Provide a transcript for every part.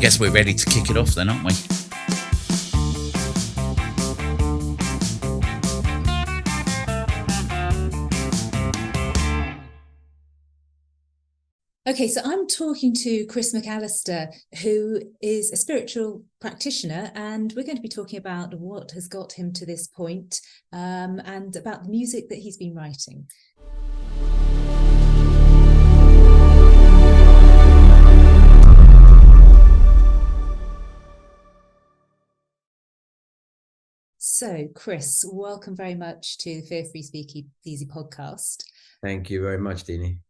guess we're ready to kick it off then, aren't we? Okay, so I'm talking to Chris McAlister, who is a spiritual practitioner, and we're going to be talking about what has got him to this point, and about the music that he's been writing. So, Chris, welcome very much to the Fear Free Speak Easy podcast. Thank you very much, Dini.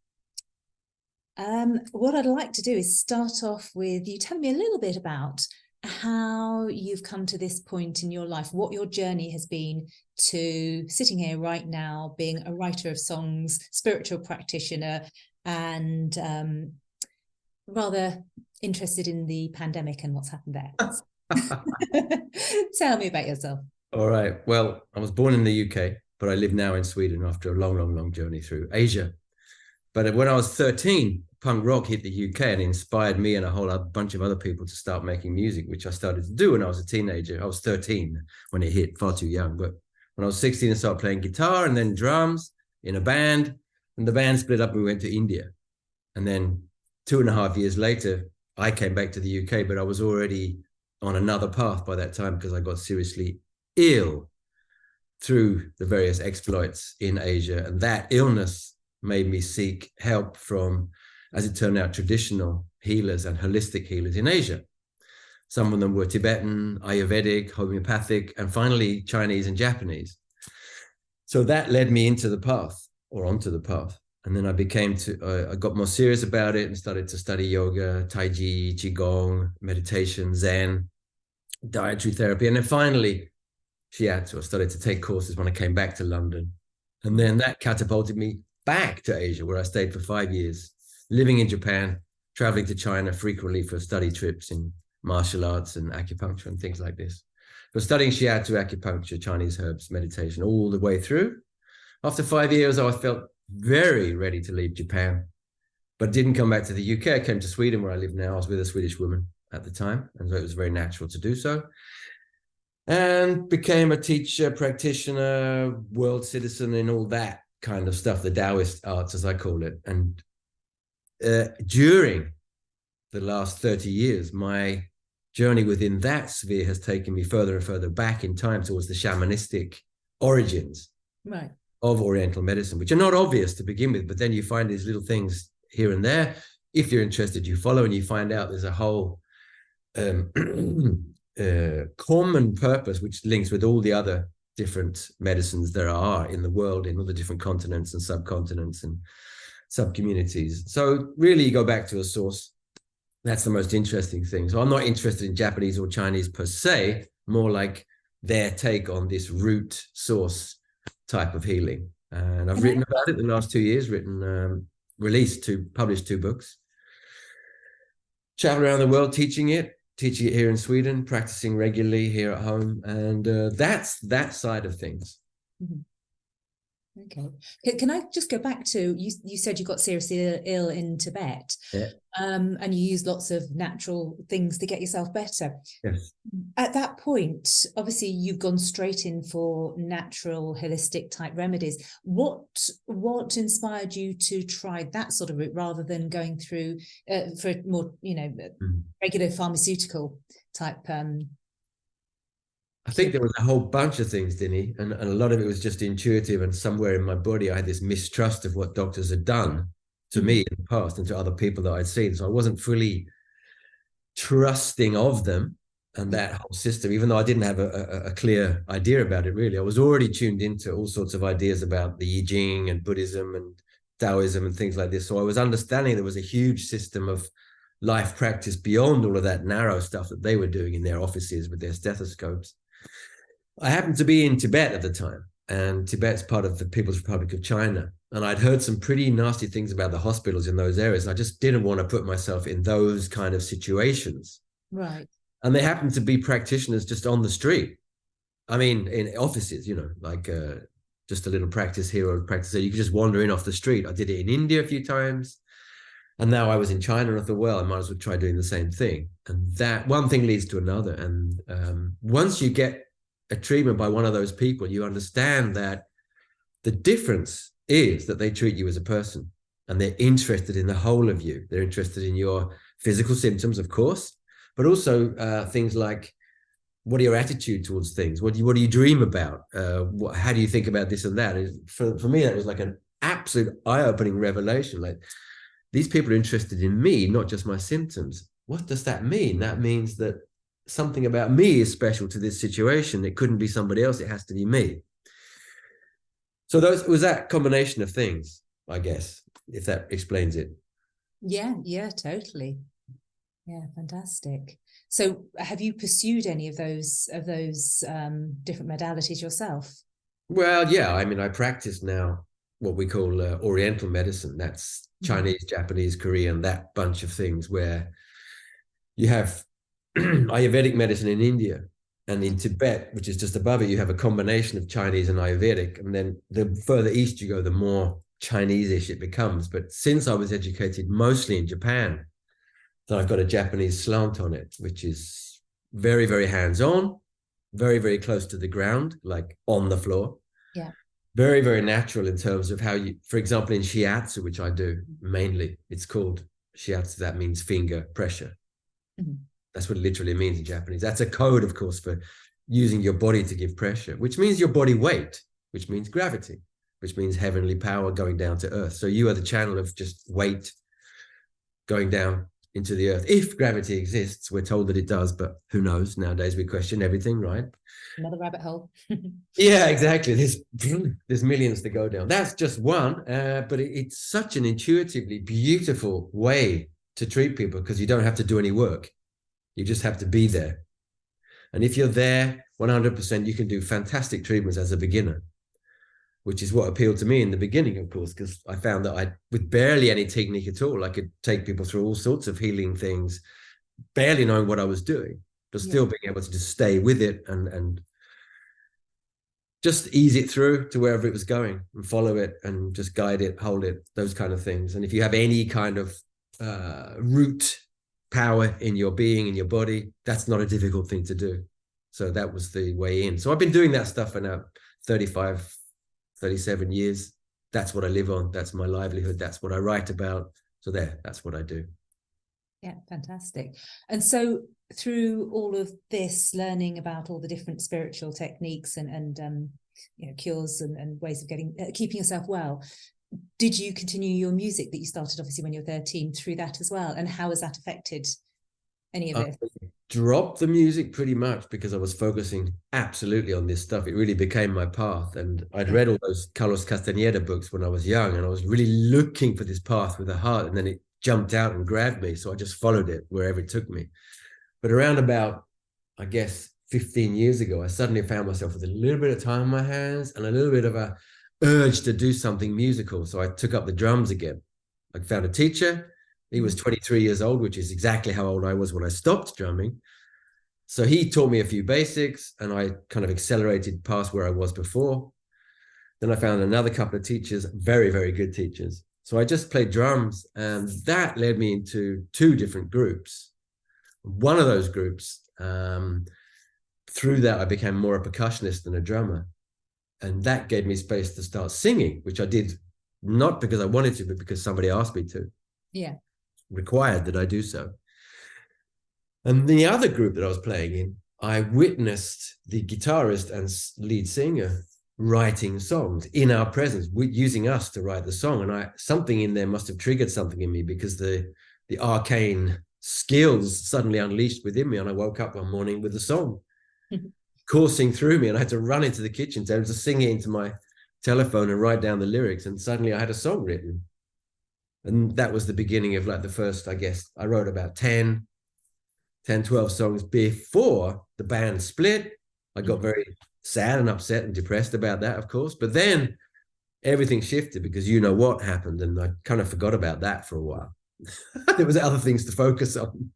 What I'd like to do is start off with you telling me a little bit about how you've come to this point in your life, what your journey has been to sitting here right now, being a writer of songs, spiritual practitioner, and rather interested in the pandemic and what's happened there. Tell me about yourself. All right. Well, I was born in the UK, but I live now in Sweden after a long journey through Asia. But when I was 13, punk rock hit the UK and inspired me and a whole bunch of other people to start making music, which I started to do when I was a teenager. I was 13 when it hit, far too young. But when I was 16, I started playing guitar and then drums in a band. And the band split up and we went to India. And then 2.5 years later, I came back to the UK, but I was already on another path by that time because I got seriously ill through the various exploits in Asia. And that illness made me seek help from, as it turned out, traditional healers and holistic healers in Asia. Some of them were Tibetan, Ayurvedic, homeopathic, and finally Chinese and Japanese. So that led me into the path, or onto the path. And then I got more serious about it and started to study yoga, Tai Chi, Qigong, meditation, Zen, dietary therapy. And then finally, Shiatsu. I started to take courses when I came back to London. And then that catapulted me back to Asia, where I stayed for 5 years, living in Japan, traveling to China frequently for study trips in martial arts and acupuncture and things like this. But studying shiatsu, acupuncture, Chinese herbs, meditation, all the way through. After 5 years, I felt very ready to leave Japan, but didn't come back to the UK. I came to Sweden, where I live now. I was with a Swedish woman at the time, and so it was very natural to do so. And became a teacher, practitioner, world citizen, and all that kind of stuff, the Taoist arts, as I call it. And during the last 30 years, my journey within that sphere has taken me further and further back in time towards the shamanistic origins of Oriental medicine, which are not obvious to begin with, but then you find these little things here and there. If you're interested, you follow and you find out there's a whole common purpose which links with all the other different medicines there are in the world, in all the different continents and subcontinents and sub-communities. So really you go back to a source. That's the most interesting thing. So I'm not interested in Japanese or Chinese per se, more like their take on this root source type of healing. And I've written about it the last 2 years, published 2 books, travel around the world teaching it here in Sweden, practicing regularly here at home. And that's that side of things. Mm-hmm. Okay. Can I just go back to, you said you got seriously ill in Tibet, and you used lots of natural things to get yourself better. Yes. At that point, obviously you've gone straight in for natural holistic type remedies. What inspired you to try that sort of route rather than going through for more, regular pharmaceutical type? I think there was a whole bunch of things, Dinny, and a lot of it was just intuitive, and somewhere in my body I had this mistrust of what doctors had done to me in the past and to other people that I'd seen. So I wasn't fully trusting of them and that whole system, even though I didn't have a clear idea about it, really. I was already tuned into all sorts of ideas about the I Ching and Buddhism and Taoism and things like this. So I was understanding there was a huge system of life practice beyond all of that narrow stuff that they were doing in their offices with their stethoscopes. I happened to be in Tibet at the time, and Tibet's part of the People's Republic of China. And I'd heard some pretty nasty things about the hospitals in those areas. I just didn't want to put myself in those kind of situations. Right. And they happened to be practitioners just on the street. I mean, in offices, like just a little practice here or practice there. You could just wander in off the street. I did it in India a few times. And now I was in China, and I thought, well, I might as well try doing the same thing. And that one thing leads to another. And once you get a treatment by one of those people, you understand that the difference is that they treat you as a person, and they're interested in the whole of you. They're interested in your physical symptoms, of course, but also things like, what are your attitude towards things? What do you dream about? How do you think about this and that? For me, that was like an absolute eye-opening revelation. Like, these people are interested in me, not just my symptoms. What does that mean? That means that something about me is special to this situation. It couldn't be somebody else. It has to be me. So it was that combination of things, I guess, if that explains it. Yeah, totally. Yeah, fantastic. So have you pursued any of those different modalities yourself? Well, yeah, I mean, I practice now what we call Oriental medicine. That's Chinese, Japanese, Korean, that bunch of things, where you have Ayurvedic medicine in India, and in Tibet, which is just above it, you have a combination of Chinese and Ayurvedic. And then the further east you go, the more Chinese-ish it becomes. But since I was educated mostly in Japan, then I've got a Japanese slant on it, which is very, very hands-on, very, very close to the ground, like on the floor. Yeah. Very, very natural in terms of how you, for example, in shiatsu, which I do mainly, it's called shiatsu. That means finger pressure. Mm-hmm. That's what it literally means in Japanese. That's a code, of course, for using your body to give pressure, which means your body weight, which means gravity, which means heavenly power going down to earth. So you are the channel of just weight going down into the earth. If gravity exists, we're told that it does, but who knows? Nowadays we question everything, right? Another rabbit hole. Yeah, exactly. There's millions to go down. That's just one, but it's such an intuitively beautiful way to treat people, because you don't have to do any work. You just have to be there. And if you're there 100%, you can do fantastic treatments as a beginner, which is what appealed to me in the beginning, of course, because I found that with barely any technique at all, I could take people through all sorts of healing things, barely knowing what I was doing, but still being able to just stay with it and just ease it through to wherever it was going, and follow it and just guide it, hold it, those kind of things. And if you have any kind of root power in your being, in your body, that's not a difficult thing to do. So that was the way in. So I've been doing that stuff for now 35, 37 years. That's what I live on. That's my livelihood. That's what I write about. So that's what I do. Yeah, fantastic. And so through all of this, learning about all the different spiritual techniques and cures and ways of keeping yourself well, did you continue your music that you started obviously when you were 13 through that as well? And how has that affected any of it? I dropped the music pretty much because I was focusing absolutely on this stuff. It really became my path. And I'd read all those Carlos Castaneda books when I was young, and I was really looking for this path with a heart, and then it jumped out and grabbed me. So I just followed it wherever it took me. But around about, I guess, 15 years ago, I suddenly found myself with a little bit of time on my hands and a little bit of a urge to do something musical. So I took up the drums again. I found a teacher. He was 23 years old, which is exactly how old I was when I stopped drumming. So he taught me a few basics, and I kind of accelerated past where I was before. Then I found another couple of teachers, very, very good teachers. So I just played drums, and that led me into two different groups. One of those groups, through that, I became more a percussionist than a drummer. And that gave me space to start singing, which I did not because I wanted to, but because somebody asked me to. Yeah. Required that I do so. And the other group that I was playing in, I witnessed the guitarist and lead singer writing songs in our presence, using us to write the song. And something in there must have triggered something in me, because the arcane skills suddenly unleashed within me. And I woke up one morning with a song coursing through me, and I had to run into the kitchen to sing it into my telephone and write down the lyrics. And suddenly I had a song written. And that was the beginning of like the first, I guess, I wrote about 10, 12 songs before the band split. I got very sad and upset and depressed about that, of course. But then everything shifted, because you know what happened. And I kind of forgot about that for a while. There was other things to focus on.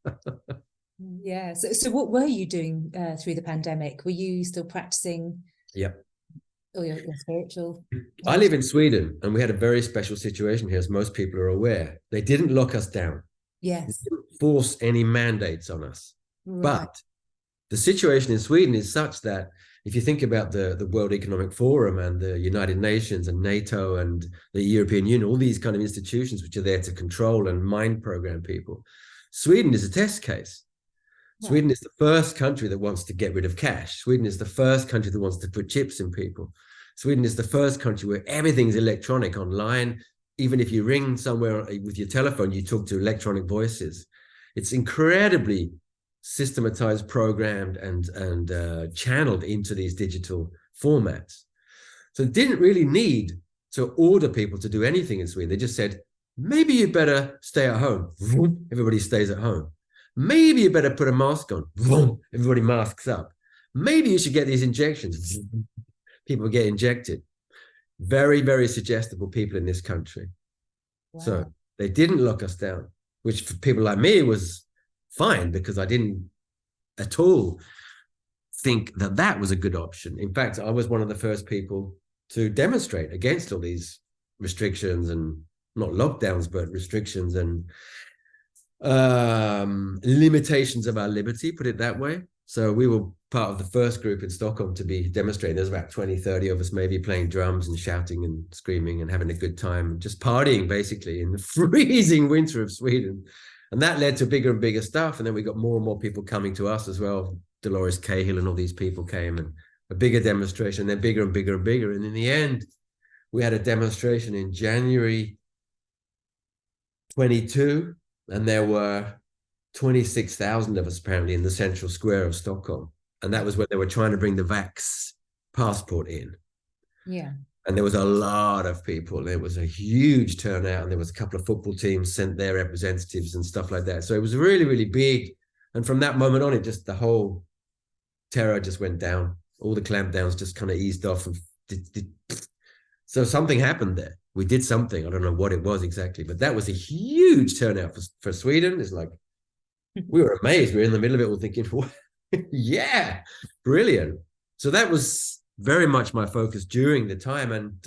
Yeah. So what were you doing through the pandemic? Were you still practicing? Yep. or your spiritual. I live in Sweden, and we had a very special situation here, as most people are aware. They didn't lock us down. Yes. They didn't force any mandates on us. Right. But the situation in Sweden is such that if you think about the World Economic Forum and the United Nations and NATO and the European Union, all these kind of institutions which are there to control and mind program people, Sweden is a test case. Right. Sweden is the first country that wants to get rid of cash. Sweden is the first country that wants to put chips in people. Sweden is the first country where everything's electronic online. Even if you ring somewhere with your telephone, you talk to electronic voices. It's incredibly systematized, programmed, and channeled into these digital formats. So it didn't really need to order people to do anything in Sweden. They just said, maybe you better stay at home. Everybody stays at home. Maybe you better put a mask on. Everybody masks up. Maybe you should get these injections. People get injected. Very, very suggestible people in this country. Wow. So they didn't lock us down, which for people like me was fine, because I didn't at all think that that was a good option. In fact, I was one of the first people to demonstrate against all these restrictions, and not lockdowns, but restrictions and limitations of our liberty, put it that way. So we were part of the first group in Stockholm to be demonstrating. There's about 20, 30 of us maybe, playing drums and shouting and screaming and having a good time, just partying basically in the freezing winter of Sweden. And that led to bigger and bigger stuff. And then we got more and more people coming to us as well. Dolores Cahill and all these people came, and a bigger demonstration, then bigger and bigger and bigger. And in the end, we had a demonstration in January 22, and there were 26,000 of us apparently in the central square of Stockholm. And that was when they were trying to bring the vax passport in. Yeah. And there was a lot of people. There was a huge turnout, and there was a couple of football teams sent their representatives and stuff like that. So it was really, really big. And from that moment on, it just, the whole terror just went down. All the clampdowns just kind of eased off. And so something happened there. We did something. I don't know what it was exactly, but that was a huge turnout for Sweden. It's like, we were amazed. We were in the middle of it all thinking, yeah, brilliant. So that was very much my focus during the time. And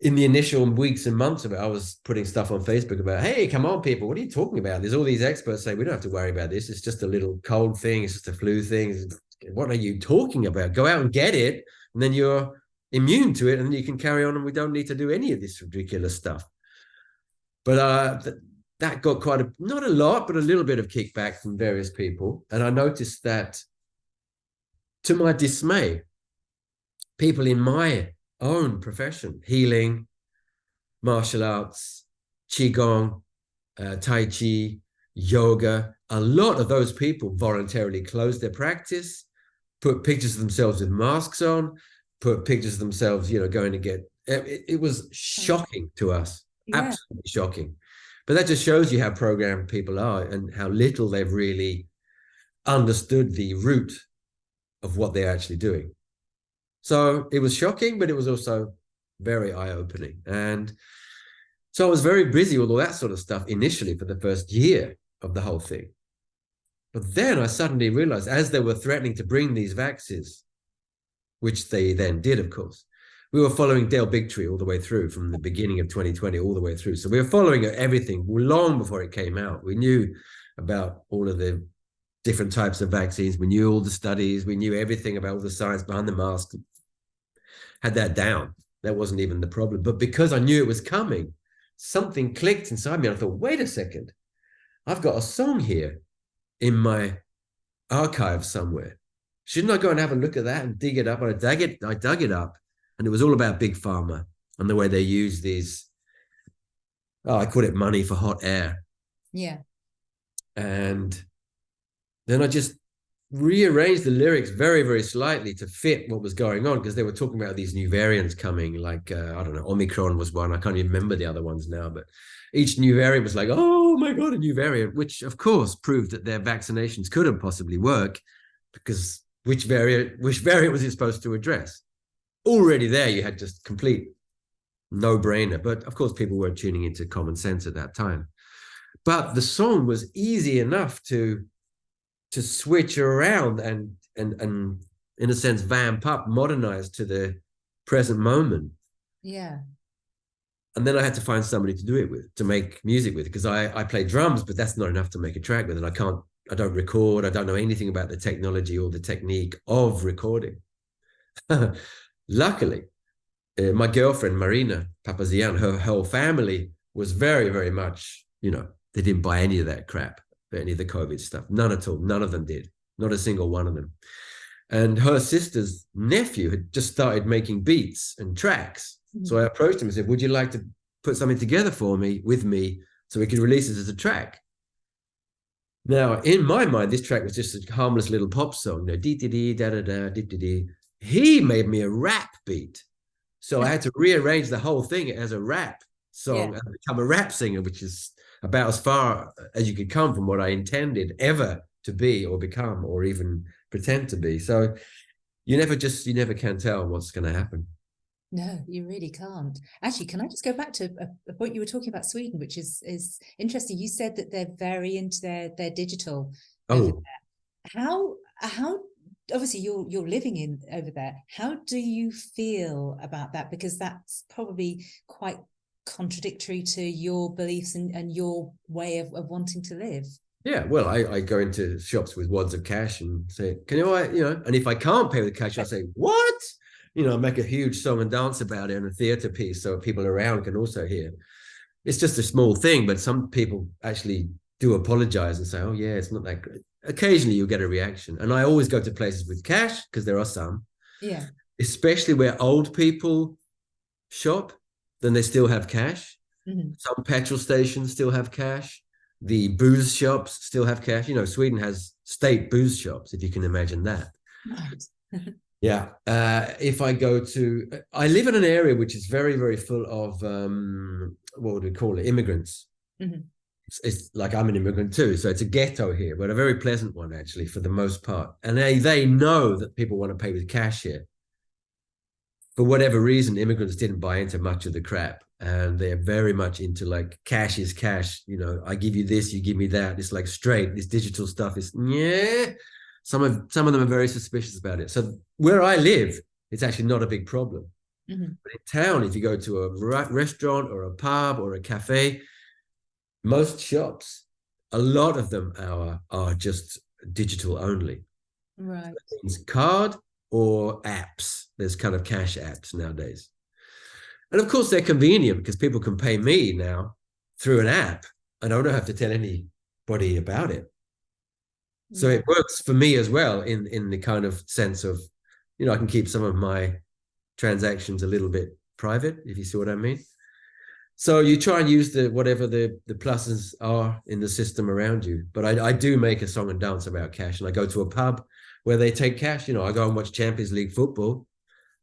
in the initial weeks and months of it, I was putting stuff on Facebook about, hey, come on, people, what are you talking about? There's all these experts saying we don't have to worry about this. It's just a little cold thing. It's just a flu thing. What are you talking about? Go out and get it, and then you're immune to it, and then you can carry on, and we don't need to do any of this ridiculous stuff. But that got quite not a lot, but a little bit of kickback from various people. And I noticed that, to my dismay, people in my own profession, healing, martial arts, qigong, tai chi, yoga, a lot of those people voluntarily closed their practice, put pictures of themselves with masks on, put pictures of themselves, going to get, it was shocking to us, absolutely shocking. But that just shows you how programmed people are and how little they've really understood the root of what they're actually doing. So it was shocking, but it was also very eye-opening. And so I was very busy with all that sort of stuff initially for the first year of the whole thing. But then I suddenly realized, as they were threatening to bring these vaccines, which they then did, of course, we were following Dale Bigtree all the way through, from the beginning of 2020 all the way through. So we were following everything long before it came out. We knew about all of the different types of vaccines. We knew all the studies. We knew everything about all the science behind the mask. Had that down. That wasn't even the problem. But because I knew it was coming, something clicked inside me. And I thought, wait a second. I've got a song here in my archive somewhere. Shouldn't I go and have a look at that and dig it up? And I dug it up. And it was all about Big Pharma and the way they use these, I call it money for hot air. Yeah. And then I just rearranged the lyrics very, very slightly to fit what was going on, because they were talking about these new variants coming, like, I don't know, Omicron was one. I can't even remember the other ones now, but each new variant was like, oh my God, a new variant, which of course proved that their vaccinations couldn't possibly work, because which variant was it supposed to address? Already there, you had just complete no-brainer. But of course, people weren't tuning into common sense at that time. But the song was easy enough to switch around and in a sense, vamp up, modernize to the present moment. Yeah. And then I had to find somebody to do it with, to make music with, because I play drums, but that's not enough to make a track with. And I don't record. I don't know anything about the technology or the technique of recording. Luckily, my girlfriend, Marina Papazian, her whole family was very, very much, they didn't buy any of that crap, any of the COVID stuff. None at all. None of them did. Not a single one of them. And her sister's nephew had just started making beats and tracks. So I approached him and said, would you like to put something together for me, with me, so we could release it as a track? Now, in my mind, this track was just a harmless little pop song, dee-dee-dee, da-da-da, dee-dee-dee. He made me a rap beat. So I had to rearrange the whole thing as a rap song and become a rap singer, which is about as far as you could come from what I intended ever to be or become or even pretend to be. So you never can tell what's going to happen. No, you really can't. Actually, can I just go back to a point you were talking about Sweden, which is interesting. You said that they're very into their digital over there. How obviously you're living in over there. How do you feel about that? Because that's probably quite contradictory to your beliefs and your way of wanting to live. Yeah, well, I go into shops with wads of cash and say, can you, and if I can't pay with cash, I say, what? Make a huge song and dance about it in a theater piece so people around can also hear. It's just a small thing, but some people actually do apologize and say, oh yeah, it's not that great. Occasionally you'll get a reaction. And I always go to places with cash, because there are some. Yeah. Especially where old people shop, then they still have cash. Mm-hmm. Some petrol stations still have cash. The booze shops still have cash. Sweden has state booze shops, if you can imagine that. Right. Yeah. If I live in an area which is very, very full of, what would we call it? Immigrants. Mm-hmm. It's like I'm an immigrant too. So it's a ghetto here, but a very pleasant one, actually, for the most part. And they know that people want to pay with cash here. For whatever reason, immigrants didn't buy into much of the crap. And they're very much into like cash is cash. I give you this, you give me that. It's like straight. This digital stuff is, yeah. Some of them are very suspicious about it. So where I live, it's actually not a big problem. Mm-hmm. But in town, if you go to a restaurant or a pub or a cafe, most shops, a lot of them are just digital only. Right. So it's card or apps. There's kind of cash apps nowadays. And of course, they're convenient because people can pay me now through an app and I don't have to tell anybody about it. So it works for me as well in the kind of sense of, I can keep some of my transactions a little bit private, if you see what I mean. So you try and use whatever the pluses are in the system around you. But I do make a song and dance about cash, and I go to a pub where they take cash. I go and watch Champions League football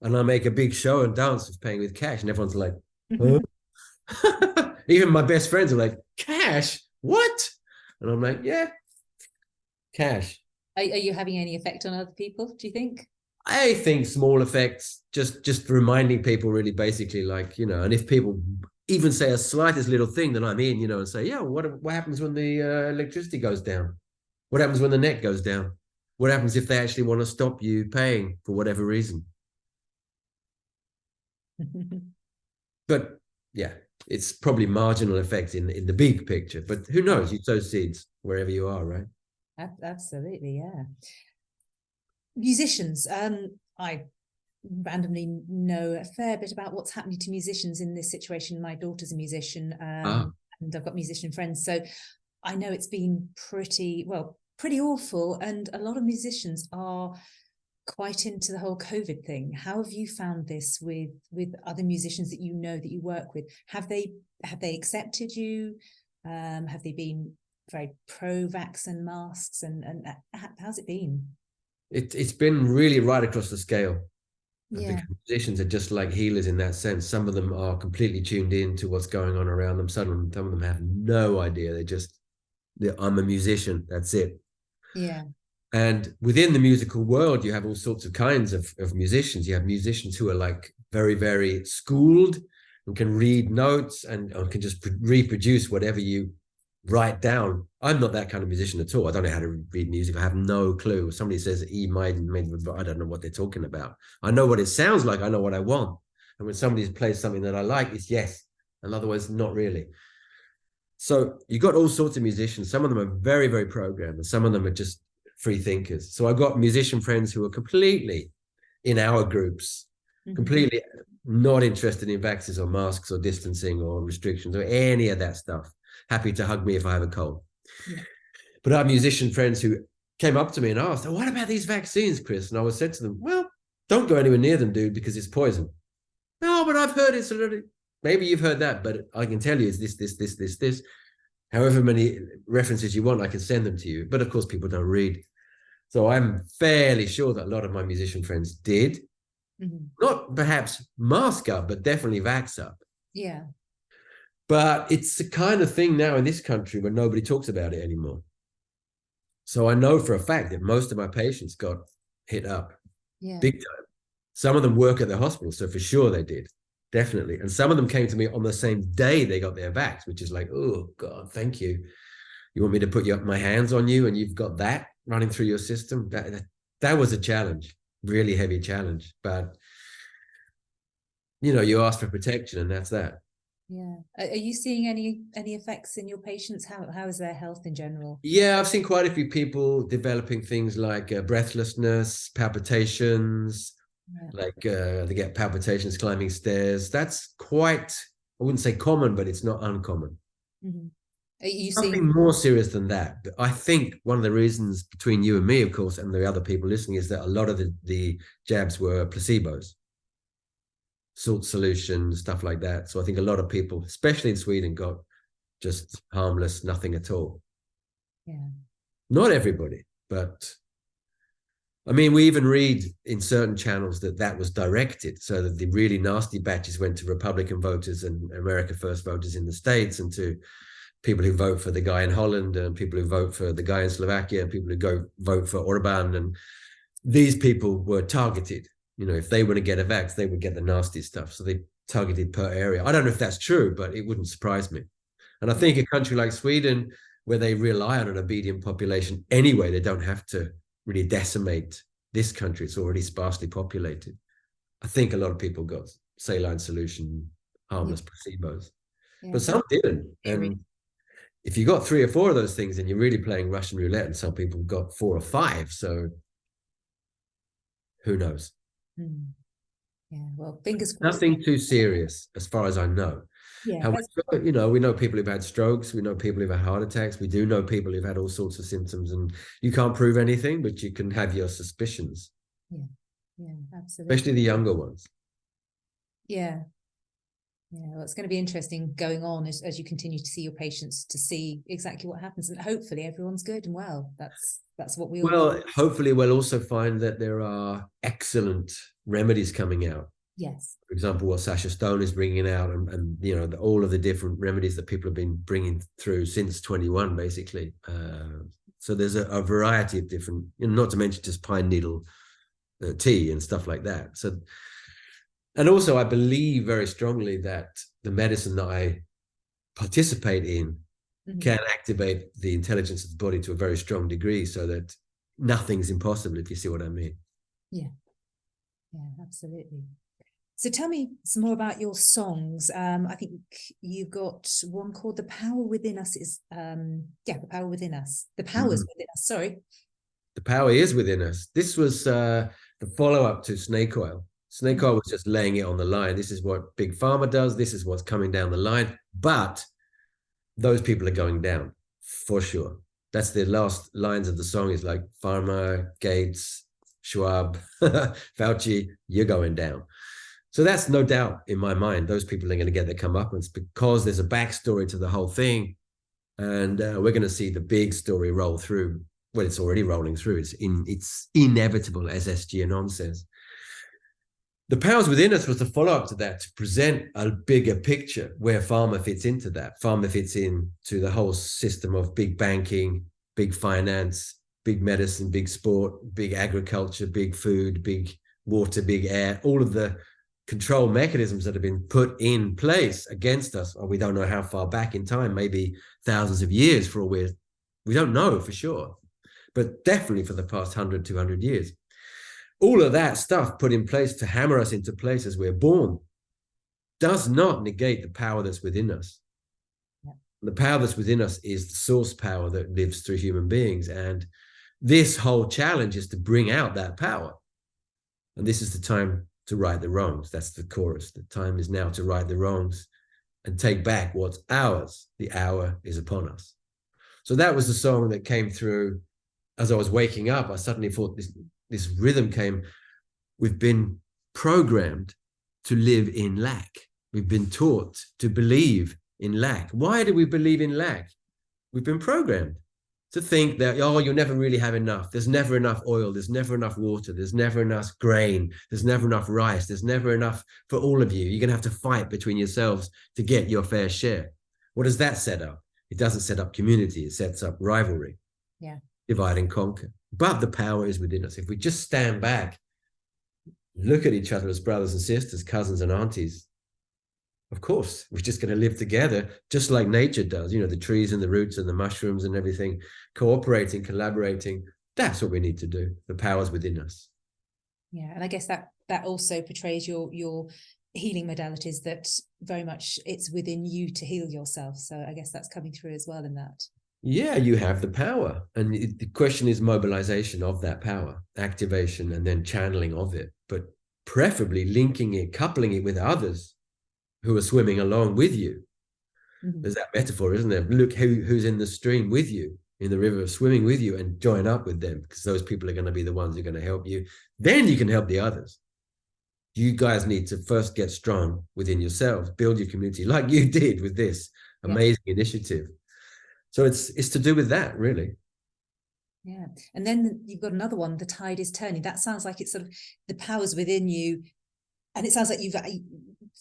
and I make a big show and dance of paying with cash. And everyone's like, huh? Even my best friends are like, cash? What? And I'm like, yeah. Cash. Are you having any effect on other people, do you think? I think small effects, just reminding people really basically, like, and if people even say a slightest little thing that I'm in, and say, yeah, what happens when the electricity goes down? What happens when the net goes down? What happens if they actually want to stop you paying for whatever reason? But yeah, it's probably marginal effects in the big picture, but who knows? You sow seeds wherever you are, right? Absolutely, yeah. Musicians, I randomly know a fair bit about what's happening to musicians in this situation. My daughter's a musician, and I've got musician friends, so I know it's been pretty awful, and a lot of musicians are quite into the whole COVID thing. How have you found this with other musicians that that you work with? Have they accepted you? Have they been very pro-vax and masks, and how's it been? It's been really right across the scale. Yeah. I think musicians are just like healers in that sense. Some of them are completely tuned in to what's going on around them. Some of them have no idea. I'm a musician. That's it. Yeah. And within the musical world, you have all sorts of kinds of musicians. You have musicians who are like very, very schooled and can read notes and can just reproduce whatever you write down. I'm not that kind of musician at all. I don't know how to read music. I have no clue. If somebody says E minor, I don't know what they're talking about. I know what it sounds like. I know what I want. And when somebody plays something that I like, it's yes. And otherwise, not really. So you got all sorts of musicians. Some of them are very, very programmed, and some of them are just free thinkers. So I've got musician friends who are completely in our groups, completely not interested in vaccines or masks or distancing or restrictions or any of that stuff. Happy to hug me if I have a cold. Yeah. But I have musician friends who came up to me and asked, "Oh, what about these vaccines, Chris?" And I was said to them, "Well, don't go anywhere near them, dude, because it's poison." "No, but I've heard it's a little..." Maybe you've heard that, but I can tell you it's this. However many references you want, I can send them to you. But of course, people don't read. So I'm fairly sure that a lot of my musician friends did. Not perhaps mask up, but definitely vax up. Yeah. But it's the kind of thing now in this country where nobody talks about it anymore. So I know for a fact that most of my patients got hit up big time. Some of them work at the hospital, so for sure they did. Definitely. And some of them came to me on the same day they got their vax, which is like, oh, God, thank you. You want me to put my hands on you and you've got that running through your system? That was a challenge, really heavy challenge. But, you ask for protection and that's that. Yeah. Are you seeing any effects in your patients? How is their health in general? Yeah, I've seen quite a few people developing things like breathlessness, palpitations, like they get palpitations climbing stairs. That's quite, I wouldn't say common, but it's not uncommon. Are you Something seeing more serious than that? But I think one of the reasons between you and me, of course, and the other people listening is that a lot of the jabs were placebos. Salt solution, stuff like that. So I think a lot of people, especially in Sweden, got just harmless, nothing at all. Yeah. Not everybody, but I mean, we even read in certain channels that was directed, so that the really nasty batches went to Republican voters and America First voters in the States, and to people who vote for the guy in Holland, and people who vote for the guy in Slovakia, and people who go vote for Orban. And these people were targeted. If they were to get a vax, they would get the nasty stuff. So they targeted per area. I don't know if that's true, but it wouldn't surprise me. And I think a country like Sweden, where they rely on an obedient population anyway, they don't have to really decimate this country. It's already sparsely populated. I think a lot of people got saline solution, harmless placebos, but some didn't. And if you got 3 or 4 of those things, then you're really playing Russian roulette, and some people got 4 or 5. So who knows? Yeah, well, fingers crossed. Nothing too serious as far as I know. Yeah. However, we know people who've had strokes, we know people who've had heart attacks, we do know people who've had all sorts of symptoms, and you can't prove anything, but you can have your suspicions. Yeah, absolutely. Especially the younger ones. Yeah. Well, it's going to be interesting going on as you continue to see your patients, to see exactly what happens, and hopefully everyone's good and well. That's what we all want. Hopefully we'll also find that there are excellent remedies coming out. Yes. For example, what Sasha Stone is bringing out, and all of the different remedies that people have been bringing through since 21, basically. So there's a variety of different, not to mention just pine needle tea and stuff like that. So, and also I believe very strongly that the medicine that I participate in can activate the intelligence of the body to a very strong degree, so that nothing's impossible, if you see what I mean. Yeah, absolutely. So tell me some more about your songs. I think you've got one called "The Power Within Us." The Power Within Us. The Power's Within Us. Sorry. The Power is Within Us. This was the follow-up to Snake Oil. Snake Oil was just laying it on the line. This is what Big Pharma does. This is what's coming down the line. But those people are going down for sure. That's the last lines of the song, is like Pharma, Gates, Schwab, Fauci, you're going down. So that's no doubt in my mind. Those people are going to get their comeuppance, because there's a backstory to the whole thing. And we're going to see the big story roll through. Well, it's already rolling through. It's inevitable, as SG Anon says. The Powers Within Us was the follow-up to that, to present a bigger picture where pharma fits into that. Pharma fits into the whole system of big banking, big finance, big medicine, big sport, big agriculture, big food, big water, big air, all of the control mechanisms that have been put in place against us, or we don't know how far back in time, maybe thousands of years for all we don't know for sure, but definitely for the past 100, 200 years. All of that stuff put in place to hammer us into place as we're born does not negate the power that's within us. Yeah. The power that's within us is the source power that lives through human beings. And this whole challenge is to bring out that power. And this is the time to right the wrongs. That's the chorus. The time is now to right the wrongs and take back what's ours. The hour is upon us. So that was the song that came through as I was waking up. I suddenly thought this rhythm came. We've been programmed to live in lack. We've been taught to believe in lack. Why do we believe in lack? We've been programmed to think that, oh, you'll never really have enough. There's never enough oil. There's never enough water. There's never enough grain. There's never enough rice. There's never enough for all of you. You're going to have to fight between yourselves to get your fair share. What does that set up? It doesn't set up community. It sets up rivalry. Yeah. Divide and conquer. But the power is within us. If we just stand back, look at each other as brothers and sisters, cousins and aunties, of course, we're just going to live together just like nature does. You know, the trees and the roots and the mushrooms and everything, cooperating, collaborating. That's what we need to do. The power's within us. Yeah, and I guess that also portrays your healing modalities, that very much it's within you to heal yourself. So I guess that's coming through as well in that. Yeah, you have the power. And the question is mobilization of that power, activation, and then channeling of it, but preferably linking it, coupling it with others who are swimming along with you. Mm-hmm. There's that metaphor, isn't there? Look who's in the stream with you, in the river, swimming with you, and join up with them, because those people are going to be the ones who are going to help you. Then you can help the others. You guys need to first get strong within yourselves, build your community like you did with this amazing initiative. So it's to do with that, really. Yeah. And then you've got another one, the tide is turning. That sounds like it's sort of the powers within you. And it sounds like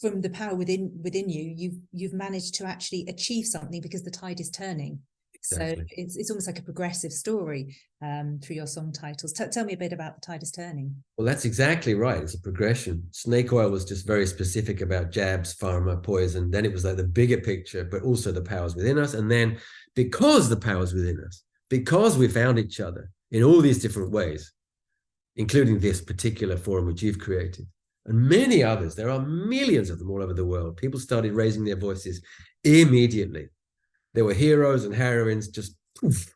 from the power within you, you've managed to actually achieve something because the tide is turning. Exactly. So it's almost like a progressive story through your song titles. Tell me a bit about the tide is turning. Well, that's exactly right. It's a progression. Snake oil was just very specific about jabs, pharma, poison. Then it was like the bigger picture, but also the powers within us. And then because the powers within us, because we found each other in all these different ways, including this particular forum which you've created, and many others, there are millions of them all over the world. People started raising their voices immediately. There were heroes and heroines, just poof.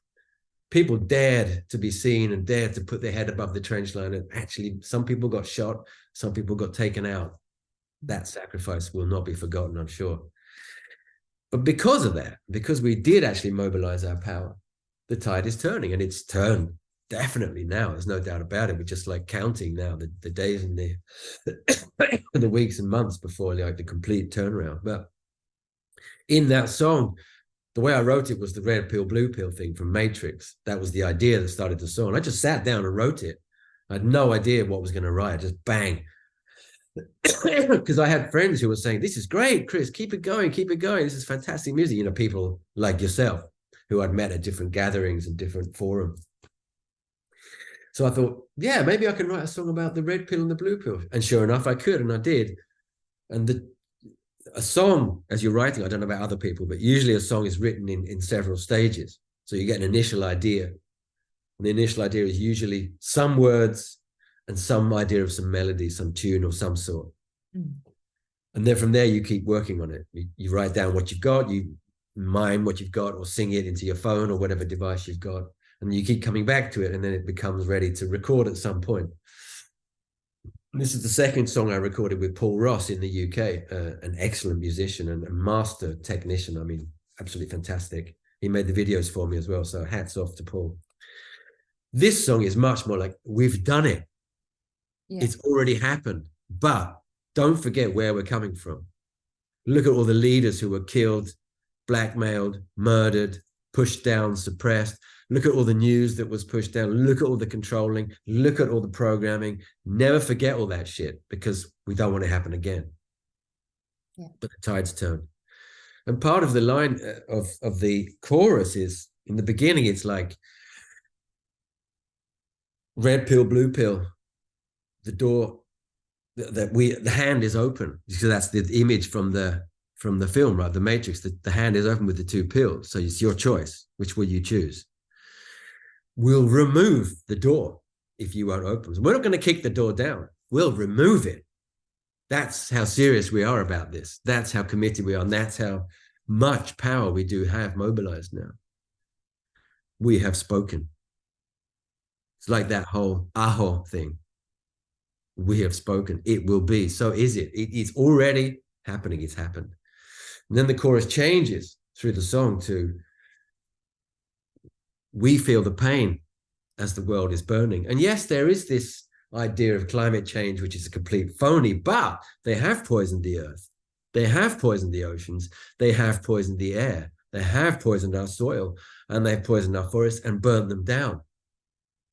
People dared to be seen and dared to put their head above the trench line. And actually, some people got shot, some people got taken out. That sacrifice will not be forgotten, I'm sure. But because of that, because we did actually mobilize our power, the tide is turning, and it's turned definitely now. There's no doubt about it. We're just like counting now the days and the weeks and months before like the complete turnaround. But in that song, the way I wrote it was the red pill, blue pill thing from Matrix. That was the idea that started the song. I just sat down and wrote it. I had no idea what I was going to write. Just bang. Because I had friends who were saying, this is great, Chris, keep it going, keep it going. This is fantastic music. You know, people like yourself who I'd met at different gatherings and different forums. So I thought, yeah, maybe I can write a song about the red pill and the blue pill. And sure enough, I could, and I did. And a song, as you're writing, I don't know about other people, but usually a song is written in several stages. So you get an initial idea. And the initial idea is usually some words and some idea of some melody, some tune of some sort. Mm. And then from there, you keep working on it. You write down what you've got, you mime what you've got, or sing it into your phone or whatever device you've got. And you keep coming back to it, and then it becomes ready to record at some point. And this is the second song I recorded with Paul Ross in the UK, an excellent musician and a master technician. I mean, absolutely fantastic. He made the videos for me as well, so hats off to Paul. This song is much more like, we've done it. Yeah. It's already happened, but don't forget where we're coming from. Look at all the leaders who were killed, blackmailed, murdered, pushed down, suppressed. Look at all the news that was pushed down. Look at all the controlling. Look at all the programming. Never forget all that shit, because we don't want it to happen again. Yeah. But the tide's turned. And part of the line of the chorus is, in the beginning, it's like, red pill, blue pill. The door that the hand is open. So that's the image from the film, right? The Matrix, the hand is open with the two pills. So it's your choice. Which will you choose? We'll remove the door if you won't open. So we're not going to kick the door down. We'll remove it. That's how serious we are about this. That's how committed we are. And that's how much power we do have mobilized now. We have spoken. It's like that whole aho thing. We have spoken. It will be. So is it. It's already happening. It's happened. And then the chorus changes through the song to, we feel the pain as the world is burning. And yes, there is this idea of climate change, which is a complete phony, but they have poisoned the earth. They have poisoned the oceans. They have poisoned the air. They have poisoned our soil, and they've poisoned our forests and burned them down.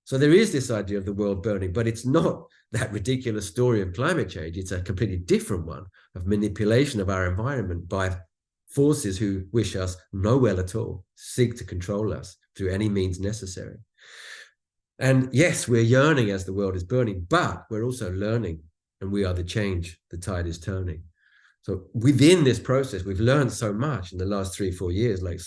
So there is this idea of the world burning, but it's not that ridiculous story of climate change. It's a completely different one of manipulation of our environment by forces who wish us no well at all, seek to control us through any means necessary. And yes, we're yearning as the world is burning, but we're also learning, and we are the change. The tide is turning. So within this process, we've learned so much in the last 3-4 years. Like,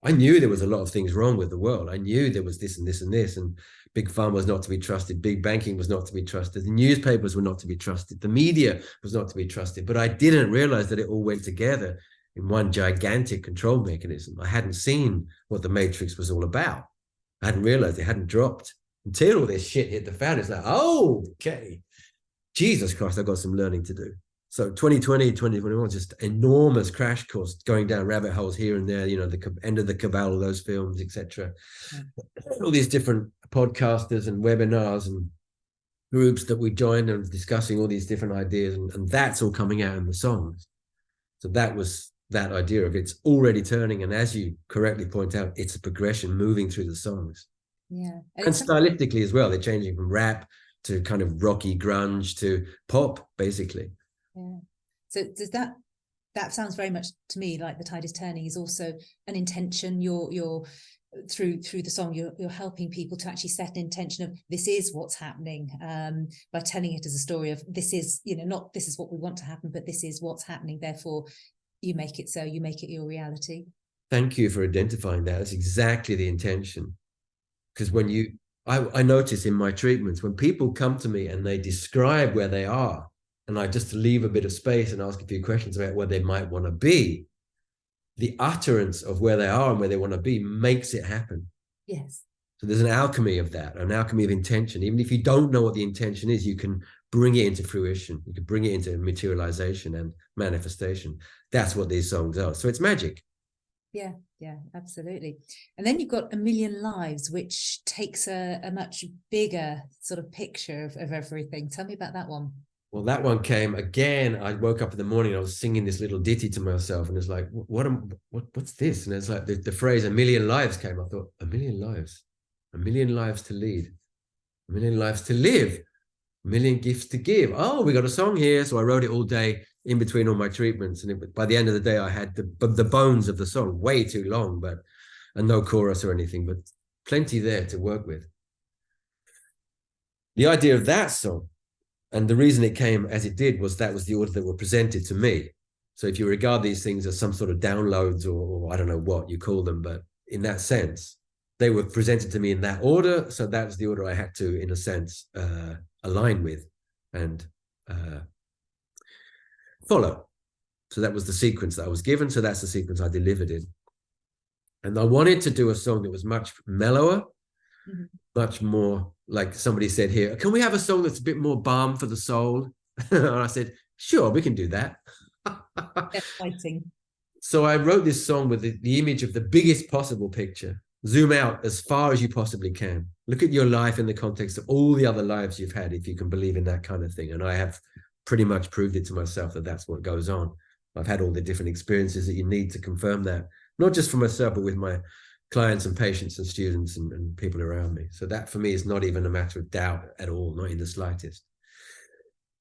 I knew there was a lot of things wrong with the world. I knew there was this and this and this, and Big Pharma was not to be trusted. Big banking was not to be trusted. The newspapers were not to be trusted. The media was not to be trusted. But I didn't realize that it all went together in one gigantic control mechanism. I hadn't seen what the Matrix was all about. I hadn't realized it hadn't dropped until all this shit hit the fan. It's like, oh, okay. Jesus Christ, I've got some learning to do. So 2020, 2021, just enormous crash course, going down rabbit holes here and there, you know, the end of the cabal of those films, etc. All these different podcasters and webinars and groups that we joined and discussing all these different ideas. And that's all coming out in the songs. So that was that idea of it's already turning. And as you correctly point out, it's a progression moving through the songs. Yeah. And stylistically as well, they're changing from rap to kind of rocky grunge to pop, basically. Yeah. So does that sounds very much to me like the tide is turning is also an intention. You're through the song, you're helping people to actually set an intention of this is what's happening, by telling it as a story of this is, you know, not this is what we want to happen, but this is what's happening. Therefore, you make it so, you make it your reality. Thank you for identifying that. That's exactly the intention. Because when I notice in my treatments, when people come to me and they describe where they are, and I just leave a bit of space and ask a few questions about where they might want to be, the utterance of where they are and where they want to be makes it happen. Yes. So there's an alchemy of that, an alchemy of intention. Even if you don't know what the intention is, you can bring it into fruition. You can bring it into materialization and manifestation. That's what these songs are. So it's magic. Yeah, absolutely. And then you've got A Million Lives, which takes a much bigger sort of picture of everything. Tell me about that one. Well, that one came again. I woke up in the morning, I was singing this little ditty to myself, and it's like, what's this? And it's like the phrase "a million lives" came. I thought, a million lives to lead, a million lives to live, a million gifts to give. Oh, we got a song here. So I wrote it all day in between all my treatments, and by the end of the day, I had the bones of the song, way too long, and no chorus or anything, but plenty there to work with. The idea of that song, and the reason it came as it did, was that was the order that were presented to me. So if you regard these things as some sort of downloads or I don't know what you call them, but in that sense, they were presented to me in that order. So that was the order I had to, in a sense, align with and follow. So that was the sequence that I was given. So that's the sequence I delivered in. And I wanted to do a song that was much mellower, much more, like somebody said here, can we have a song that's a bit more balm for the soul? And I said, sure, we can do that. Exciting. So I wrote this song with the image of the biggest possible picture. Zoom out as far as you possibly can. Look at your life in the context of all the other lives you've had, if you can believe in that kind of thing. And I have pretty much proved it to myself that that's what goes on. I've had all the different experiences that you need to confirm that, not just for myself, but with my clients and patients and students and people around me. So that for me is not even a matter of doubt at all, not in the slightest.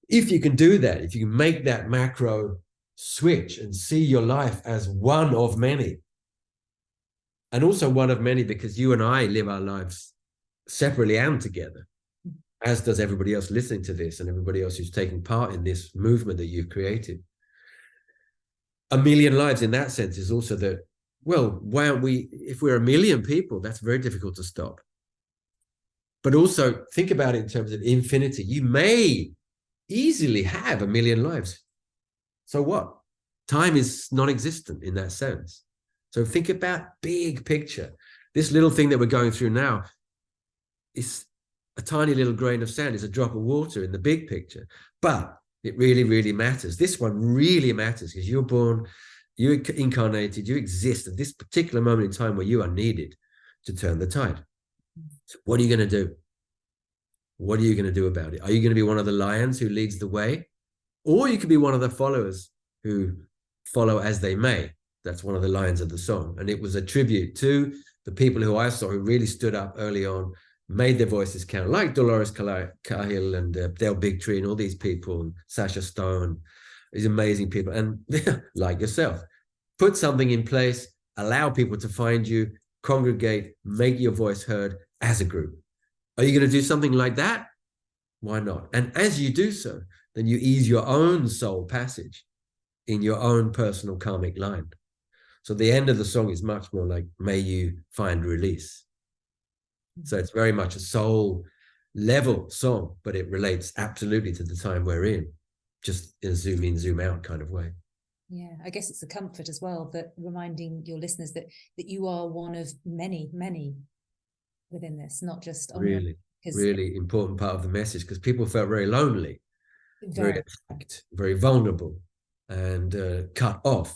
If you can do that, if you can make that macro switch and see your life as one of many, and also one of many because you and I live our lives separately and together. as does everybody else listening to this and everybody else who's taking part in this movement that you've created. A million lives in that sense is also that, well, why aren't we, if we're a million people, that's very difficult to stop. But also think about it in terms of infinity. You may easily have a million lives. So what? Time is non-existent in that sense. So think about big picture. This little thing that we're going through now is a tiny little grain of sand, is a drop of water in the big picture. But it really, really matters. This one really matters because you're born, you're incarnated, you exist at this particular moment in time where you are needed to turn the tide. So what are you going to do? What are you going to do about it? Are you going to be one of the lions who leads the way? Or you could be one of the followers who follow as they may. That's one of the lines of the song. And it was a tribute to the people who I saw who really stood up early on, made their voices count, like Dolores Cahill and Dale Bigtree and all these people, and Sasha Stone, these amazing people. And like yourself, put something in place, allow people to find you, congregate, make your voice heard as a group. Are you going to do something like that? Why not? And as you do so, then you ease your own soul passage in your own personal karmic line. So the end of the song is much more like, may you find release. So it's very much a soul level song, but it relates absolutely to the time we're in, just in a zoom in, zoom out kind of way. Yeah, I guess it's a comfort as well, that reminding your listeners that you are one of many, many within this, not just on really important part of the message, because people felt very lonely, very attacked, very vulnerable, and cut off,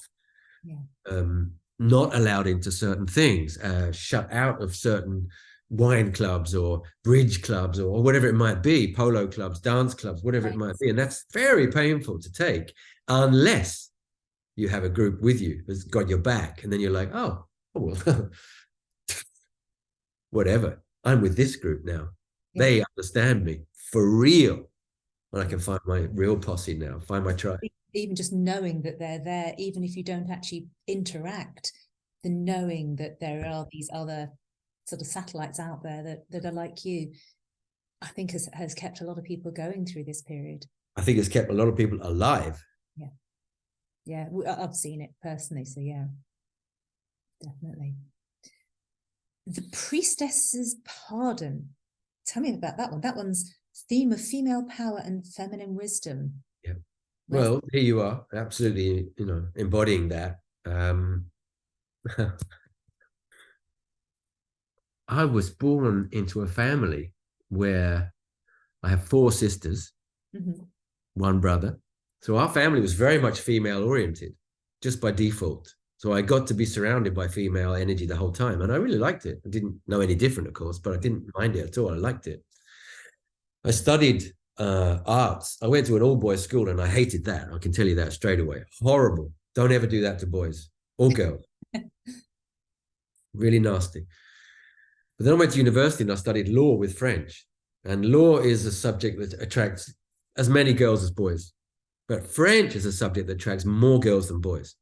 not allowed into certain things, shut out of certain wine clubs or bridge clubs or whatever it might be, polo clubs, dance clubs, whatever it might be. And that's very painful to take unless you have a group with you that's got your back. And then you're like, oh well, whatever. I'm with this group now. Yeah. They understand me for real. And I can find my real posse now, find my tribe. Even just knowing that they're there, even if you don't actually interact, the knowing that there are these other sort of satellites out there that are like you, I think has kept a lot of people going through this period. I think it's kept a lot of people alive. Yeah, I've seen it personally, so yeah, definitely. The Priestess's Pardon. Tell me about that one. That one's theme of female power and feminine wisdom. Yeah. Well, here you are, absolutely, embodying that. I was born into a family where I have 4 sisters, 1 brother. So our family was very much female oriented, just by default. So I got to be surrounded by female energy the whole time. And I really liked it. I didn't know any different, of course, but I didn't mind it at all. I liked it. I studied arts. I went to an all-boys school and I hated that. I can tell you that straight away. Horrible. Don't ever do that to boys or girls. Really nasty. But then I went to university and I studied law with French. And law is a subject that attracts as many girls as boys. But French is a subject that attracts more girls than boys.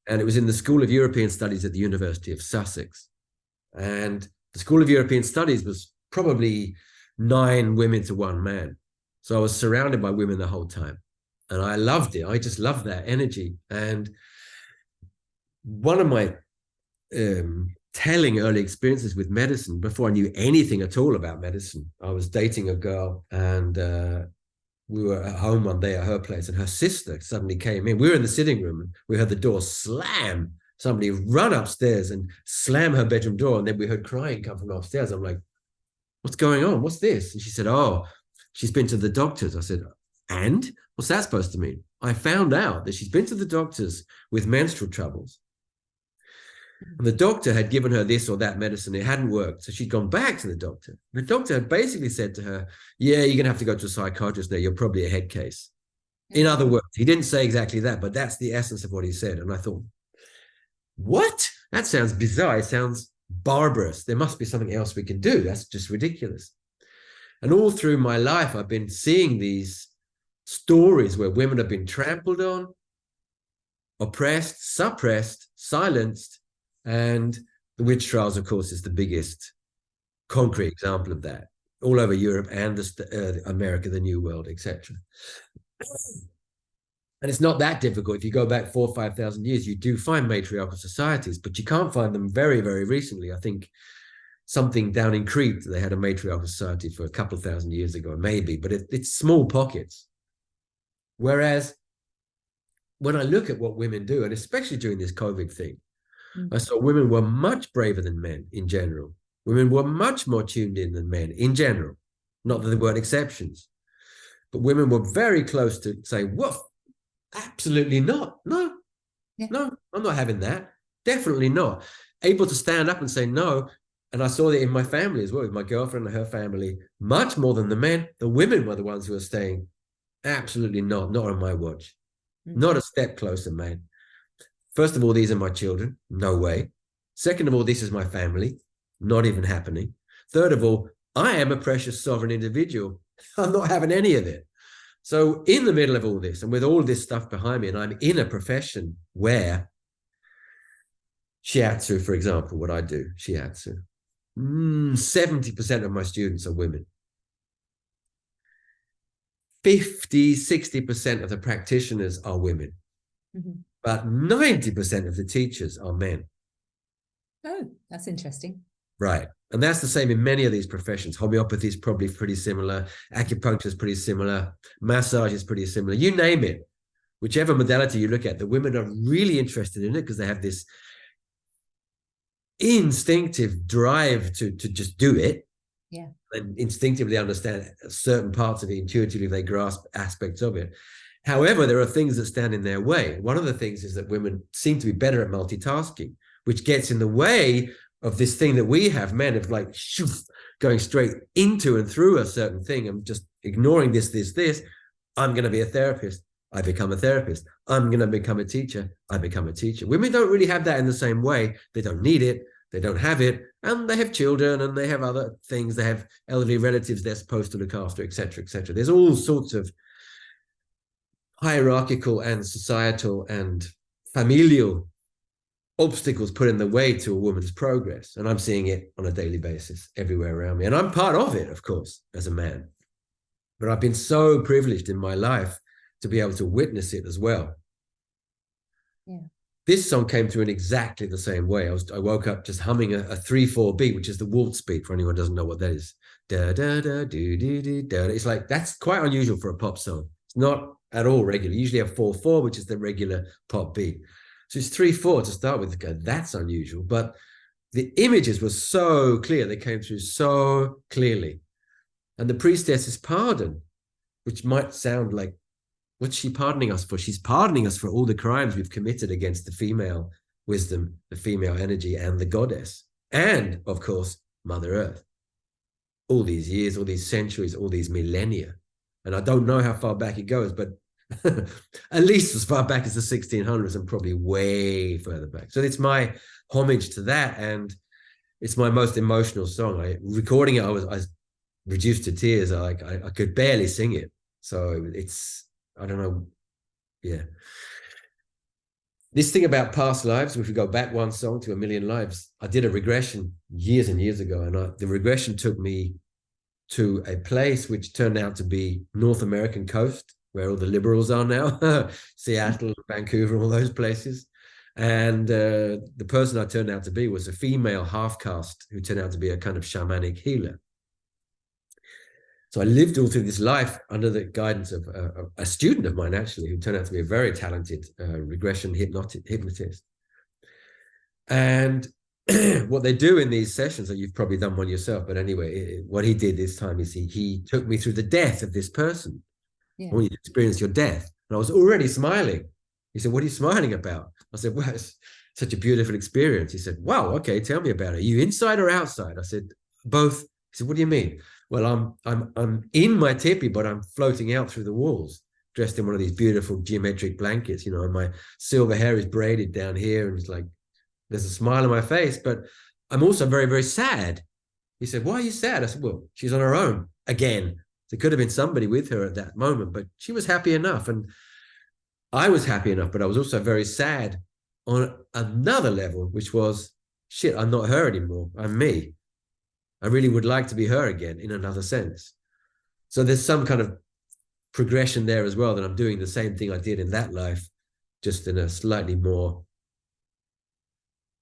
And it was in the School of European Studies at the University of Sussex. And the School of European Studies was probably 9 women to 1 man. So I was surrounded by women the whole time. And I loved it. I just loved that energy. And one of my telling early experiences with medicine, before I knew anything at all about medicine, I was dating a girl and we were at home one day at her place and her sister suddenly came in. We were in the sitting room and we heard the door slam. Somebody run upstairs and slam her bedroom door. And then we heard crying come from upstairs. I'm like, what's going on? What's this? And she said, oh, she's been to the doctors. I said, and? What's that supposed to mean? I found out that she's been to the doctors with menstrual troubles. And the doctor had given her this or that medicine. It hadn't worked. So she'd gone back to the doctor. The doctor had basically said to her, yeah, you're going to have to go to a psychiatrist now. You're probably a head case. In other words, he didn't say exactly that, but that's the essence of what he said. And I thought, what? That sounds bizarre. It sounds barbarous. There must be something else we can do. That's just ridiculous. And all through my life, I've been seeing these stories where women have been trampled on, oppressed, suppressed, silenced. And the witch trials, of course, is the biggest concrete example of that. all over Europe and America, the New World, etc. And it's not that difficult. If you go back 4,000 or 5,000 years, you do find matriarchal societies, but you can't find them very, very recently. I think something down in Crete, they had a matriarchal society for a couple of thousand years ago, maybe, but it's small pockets. Whereas when I look at what women do, and especially during this COVID thing, I saw women were much braver than men in general. Women were much more tuned in than men in general. Not that there weren't exceptions, but women were very close to saying, woof, absolutely not. No, no, I'm not having that. Definitely not. Able to stand up and say no. And I saw that in my family as well, with my girlfriend and her family, much more than the men. The women were the ones who were saying, absolutely not on my watch. Not a step closer, man. First of all, these are my children. No way. Second of all, this is my family. Not even happening. Third of all, I am a precious sovereign individual. I'm not having any of it. So in the middle of all this, and with all this stuff behind me, and I'm in a profession where shiatsu, for example, what I do, shiatsu, 70% of my students are women. 50-60% of the practitioners are women. But 90% of the teachers are men. Oh, that's interesting. Right. And that's the same in many of these professions. Homeopathy is probably pretty similar. Acupuncture is pretty similar. Massage is pretty similar. You name it. Whichever modality you look at, the women are really interested in it because they have this instinctive drive to just do it. Yeah. And instinctively understand certain parts of it. Intuitively, they grasp aspects of it. However, there are things that stand in their way. One of the things is that women seem to be better at multitasking, which gets in the way of this thing that we have, men, of like shoof, going straight into and through a certain thing and just ignoring this. I'm going to be a therapist. I become a therapist. I'm going to become a teacher. I become a teacher. Women don't really have that in the same way. They don't need it. They don't have it. And they have children and they have other things. They have elderly relatives they're supposed to look after, et cetera, et cetera. There's all sorts of hierarchical and societal and familial obstacles put in the way to a woman's progress. And I'm seeing it on a daily basis everywhere around me. And I'm part of it, of course, as a man. But I've been so privileged in my life to be able to witness it as well. Yeah. This song came through in exactly the same way. I woke up just humming a 3/4 beat, which is the waltz beat for anyone who doesn't know what that is. Da, da, da, do, do, do, da. It's like, that's quite unusual for a pop song. It's not at all regular. You usually have 4/4, which is the regular pop beat. So it's 3/4 to start with. That's unusual. But the images were so clear. They came through so clearly. And the priestess's pardon, which might sound like, what's she pardoning us for? She's pardoning us for all the crimes we've committed against the female wisdom, the female energy, and the goddess. And, of course, Mother Earth. All these years, all these centuries, all these millennia. And I don't know how far back it goes, but at least as far back as the 1600s and probably way further back. So it's my homage to that. And it's my most emotional song. Recording it, I was reduced to tears. I could barely sing it. So it's, I don't know. Yeah. This thing about past lives, if we go back one song to a million lives, I did a regression years and years ago. And the regression took me to a place which turned out to be North American coast, where all the liberals are now, Seattle, Vancouver, all those places. And the person I turned out to be was a female half-caste who turned out to be a kind of shamanic healer. So I lived all through this life under the guidance of a student of mine, actually, who turned out to be a very talented regression hypnotist. And what they do in these sessions, that you've probably done one yourself, but anyway, what he did this time is he took me through the death of this person. Yeah. I want you to experience your death. And I was already smiling. He said, what are you smiling about? I said, well, it's such a beautiful experience. He said, wow, okay, tell me about it. Are you inside or outside? I said, both. He said, what do you mean? Well, I'm in my tipi, but I'm floating out through the walls, dressed in one of these beautiful geometric blankets, you know, and my silver hair is braided down here. And it's like, there's a smile on my face, but I'm also very, very sad. He said, why are you sad? I said, well, she's on her own again. There could have been somebody with her at that moment, but she was happy enough. And I was happy enough, but I was also very sad on another level, which was, shit, I'm not her anymore. I'm me. I really would like to be her again in another sense. So there's some kind of progression there as well, that I'm doing the same thing I did in that life, just in a slightly more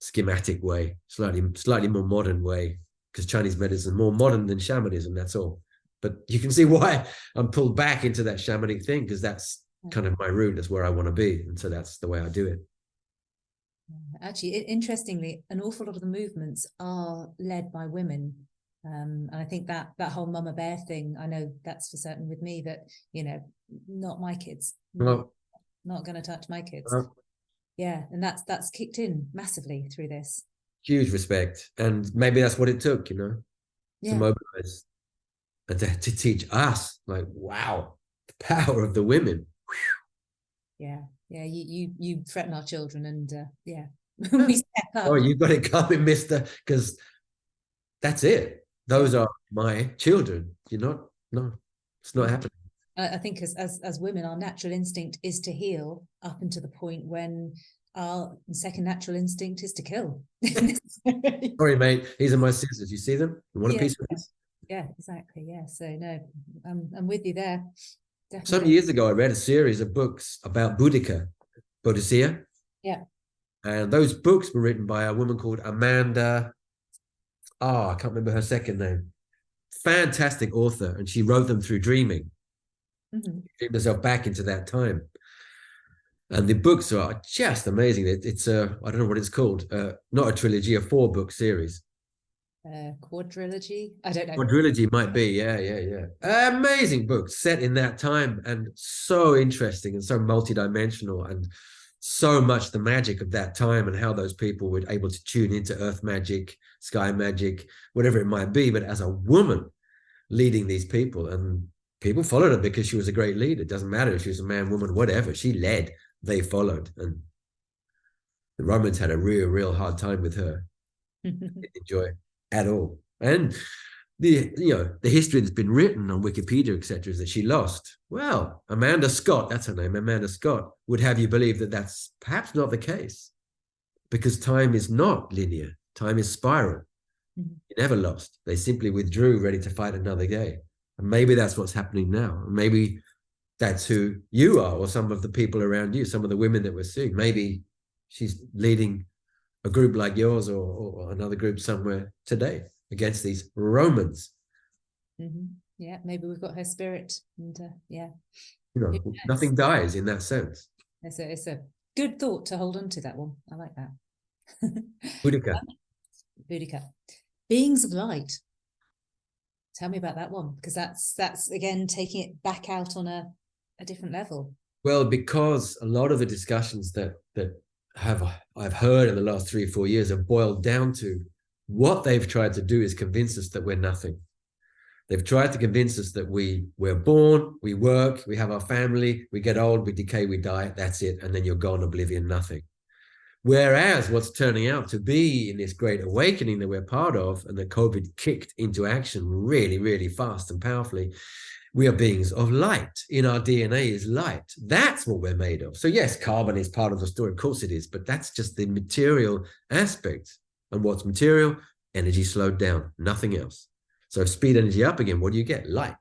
schematic way, slightly more modern way, because Chinese medicine is more modern than shamanism, that's all. But you can see why I'm pulled back into that shamanic thing, because that's kind of my route. That's where I want to be. And so that's the way I do it. Actually, interestingly, an awful lot of the movements are led by women. And I think that whole mama bear thing, I know that's for certain with me, that, not my kids, not going to touch my kids. Yeah. And that's kicked in massively through this. Huge respect. And maybe that's what it took, to mobilize and to teach us, like, wow, the power of the women. Yeah. Yeah. You threaten our children, and we step up. Oh, you've got it coming, mister, because that's it. Those are my children. No, it's not happening. I think as women, our natural instinct is to heal up until the point when our second natural instinct is to kill. Sorry, mate. These are my scissors. You see them? You want a piece of this? Yeah, exactly. Yeah. So no, I'm with you there. Definitely. Some years ago, I read a series of books about Bodhisattva. Yeah. And those books were written by a woman called Amanda. I can't remember her second name. Fantastic author. And she wrote them through dreaming. Mm-hmm. She dreamed herself back into that time. And the books are just amazing. It's I don't know what it's called. Not a trilogy, a 4-book series. Quadrilogy? I don't know. Quadrilogy might be. Yeah. Amazing books set in that time, and so interesting and so multidimensional, and so much the magic of that time, and how those people were able to tune into earth magic, sky magic, whatever it might be, but as a woman leading these people. And people followed her because she was a great leader. It doesn't matter if she was a man, woman, whatever. She led, they followed. And the Romans had a real hard time with her. Didn't enjoy it at all. And the history that's been written on Wikipedia, etc., is that she lost. Well, Amanda Scott, that's her name, Amanda Scott, would have you believe that that's perhaps not the case, because time is not linear. Time is spiral. Mm-hmm. You never lost. They simply withdrew, ready to fight another day. And maybe that's what's happening now. Maybe that's who you are, or some of the people around you, some of the women that we're seeing. Maybe she's leading a group like yours, or another group somewhere today against these Romans. Mm-hmm. Yeah, maybe we've got her spirit, and nothing dies in that sense. It's a good thought to hold on to, that one. I like that. Boudica. Beings of light. Tell me about that one, because that's again taking it back out on a different level. Well, because a lot of the discussions that I've heard in the last 3 or 4 years have boiled down to what they've tried to do is convince us that we're nothing. They've tried to convince us that we're born, we work, we have our family, we get old, we decay, we die, that's it, and then you're gone, oblivion, nothing. Whereas what's turning out to be in this great awakening that we're part of, and that COVID kicked into action really, really fast and powerfully, we are beings of light. In our DNA is light. That's what we're made of. So yes, carbon is part of the story. Of course it is, but that's just the material aspect. And what's material? Energy slowed down, nothing else. So speed energy up again, what do you get? Light.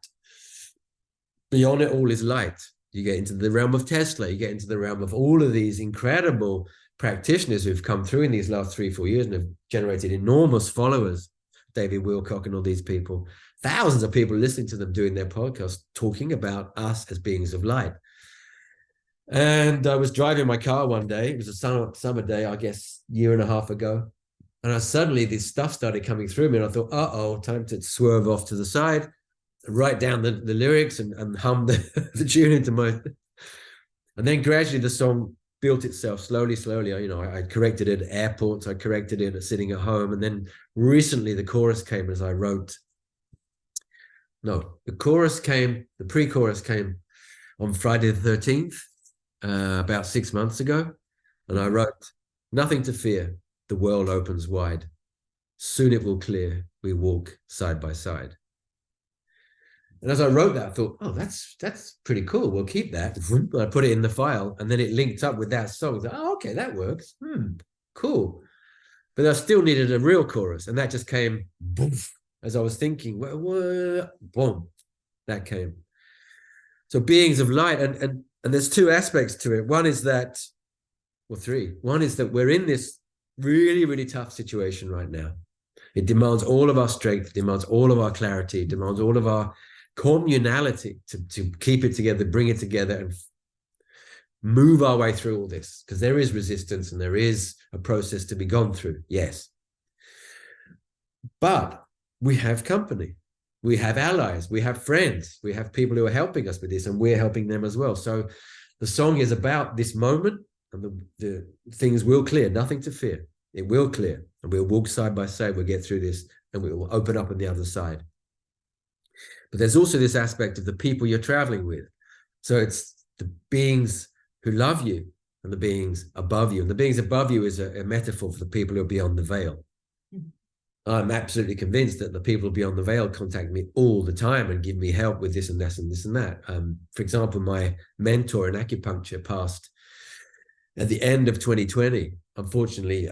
Beyond it all is light. You get into the realm of Tesla. You get into the realm of all of these incredible practitioners who've come through in these last 3 or 4 years and have generated enormous followers. David Wilcock and all these people. Thousands of people listening to them doing their podcast, talking about us as beings of light. And I was driving my car one day. It was a summer day, I guess, 1.5 years ago. And suddenly this stuff started coming through me. And I thought, time to swerve off to the side, write down the lyrics and hum the tune into my... And then gradually the song built itself slowly. I corrected it at airports. I corrected it at sitting at home. And then recently the chorus came as I wrote. No, the pre-chorus came on Friday the 13th, about 6 months ago. And I wrote, nothing to fear. The world opens wide. Soon it will clear. We walk side by side. And as I wrote that, I thought, that's pretty cool. We'll keep that. I put it in the file, and then it linked up with that song. I thought, okay, that works. Cool. But I still needed a real chorus, and that just came, boof, as I was thinking, boom, that came. So beings of light, and there's two aspects to it. One is that, well, three. One is that we're in this really, really tough situation right now. It demands all of our strength, it demands all of our clarity, it demands all of our communality to keep it together, bring it together, and move our way through all this, because there is resistance and there is a process to be gone through, yes. But we have company, we have allies, we have friends, we have people who are helping us with this, and we're helping them as well. So the song is about this moment, and the things will clear, nothing to fear. It will clear, and we'll walk side by side, we'll get through this, and we will open up on the other side. But there's also this aspect of the people you're traveling with. So it's the beings who love you and the beings above you. And the beings above you is a metaphor for the people who are beyond the veil. Mm-hmm. I'm absolutely convinced that the people beyond the veil contact me all the time and give me help with this and this and this and that. For example, my mentor in acupuncture passed at the end of 2020, unfortunately,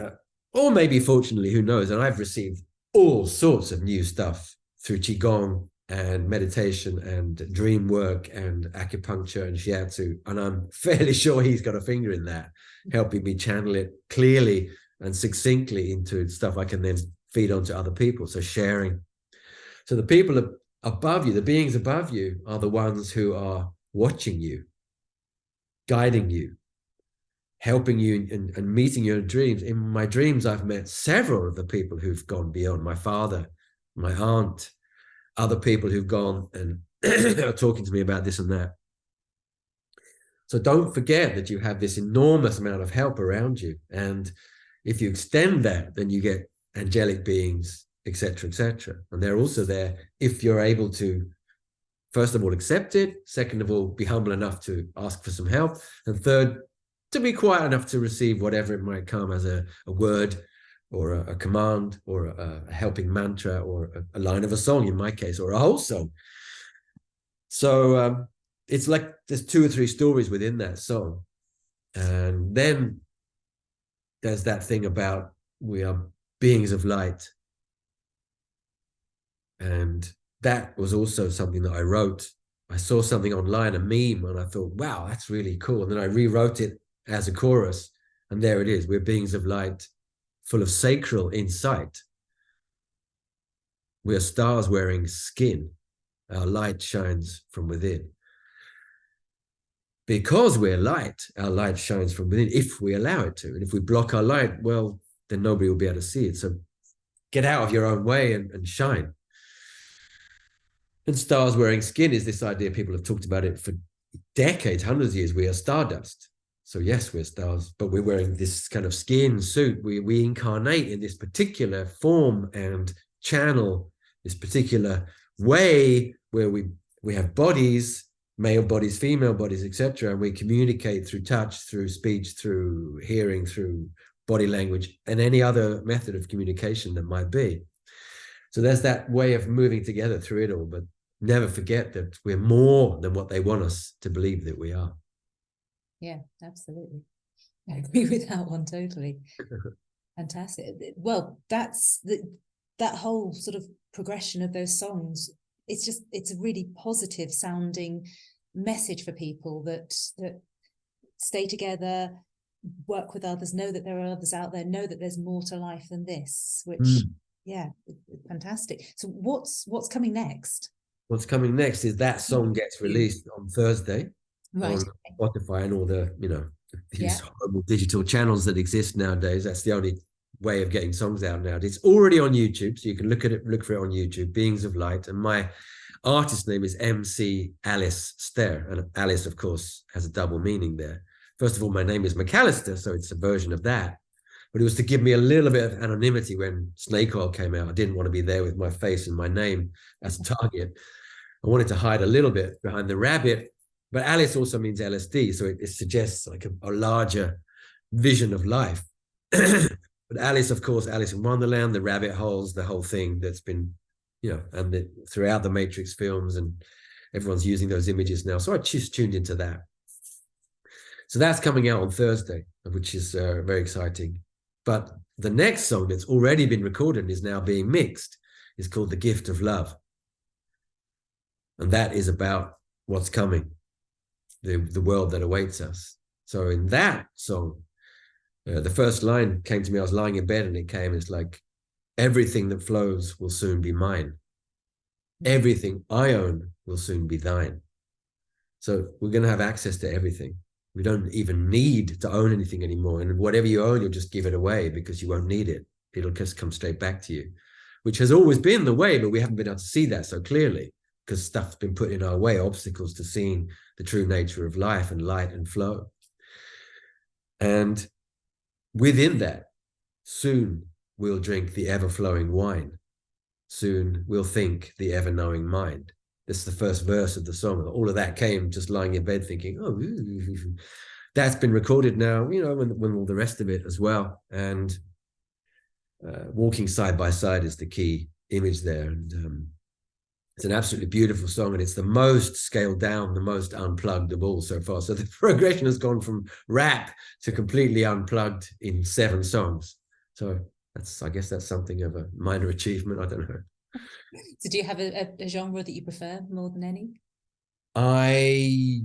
or maybe fortunately, who knows? And I've received all sorts of new stuff through Qigong and meditation and dream work and acupuncture and shiatsu. And I'm fairly sure he's got a finger in that, helping me channel it clearly and succinctly into stuff I can then feed on to other people. So sharing. So the people above you, the beings above you, are the ones who are watching you, guiding you, helping you and meeting your dreams. In my dreams, I've met several of the people who've gone beyond. My father, my aunt, other people who've gone and are talking to me about this and that. So don't forget that you have this enormous amount of help around you. And if you extend that, then you get angelic beings, etc., etc. And they're also there if you're able to, first of all, accept it. Second of all, be humble enough to ask for some help. And third, to be quiet enough to receive whatever it might come as a word or a command or a helping mantra or a line of a song in my case, or a whole song. So it's like there's 2 or 3 stories within that song. And then there's that thing about we are beings of light. And that was also something that I wrote. I saw something online, a meme, and I thought, wow, that's really cool. And then I rewrote it as a chorus, and there it is. We're beings of light, full of sacral insight. We are stars wearing skin. Our light shines from within. Because we're light, our light shines from within if we allow it to. And if we block our light, well, then nobody will be able to see it. So get out of your own way and shine. And stars wearing skin is this idea. People have talked about it for decades, hundreds of years. We are stardust. So yes, we're stars, but we're wearing this kind of skin suit. We incarnate in this particular form and channel, this particular way where we have bodies, male bodies, female bodies, etc. And we communicate through touch, through speech, through hearing, through body language, and any other method of communication that might be. So there's that way of moving together through it all, but never forget that we're more than what they want us to believe that we are. Yeah, absolutely. I agree with that one totally. Fantastic. Well, that's that whole sort of progression of those songs. It's a really positive sounding message for people that stay together, work with others, know that there are others out there, know that there's more to life than this, which yeah, fantastic. So what's coming next? What's coming next is that song gets released on Thursday. Right. On Spotify and all the, these horrible digital channels that exist nowadays. That's the only way of getting songs out now. It's already on YouTube, so you can look for it on YouTube, Beings of Light. And my artist name is McAlister. And Alice, of course, has a double meaning there. First of all, my name is McAlister, so it's a version of that. But it was to give me a little bit of anonymity when Snake Oil came out. I didn't want to be there with my face and my name as a target. I wanted to hide a little bit behind the rabbit. But Alice also means LSD, so it suggests like a larger vision of life. But Alice, of course, Alice in Wonderland, the rabbit holes, the whole thing that's been, and throughout the Matrix films, and everyone's using those images now. So I just tuned into that. So that's coming out on Thursday, which is very exciting. But the next song that's already been recorded and is now being mixed is called The Gift of Love. And that is about what's coming, the world that awaits us. So in that song, the first line came to me, I was lying in bed and it came, it's like, everything that flows will soon be mine. Everything I own will soon be thine. So we're going to have access to everything. We don't even need to own anything anymore. And whatever you own, you'll just give it away because you won't need it. It'll just come straight back to you, which has always been the way, but we haven't been able to see that so clearly because stuff's been put in our way, obstacles to seeing the true nature of life and light and flow. And within that, soon we'll drink the ever-flowing wine. Soon we'll think the ever-knowing mind. This is the first verse of the song. All of that came just lying in bed thinking, oh, that's been recorded now, you know, when all the rest of it as well. And walking side by side is the key image there. And it's an absolutely beautiful song, and it's the most scaled down, the most unplugged of all so far. So the progression has gone from rap to completely unplugged in 7 songs. So I guess that's something of a minor achievement. I don't know. So do you have a genre that you prefer more than any? I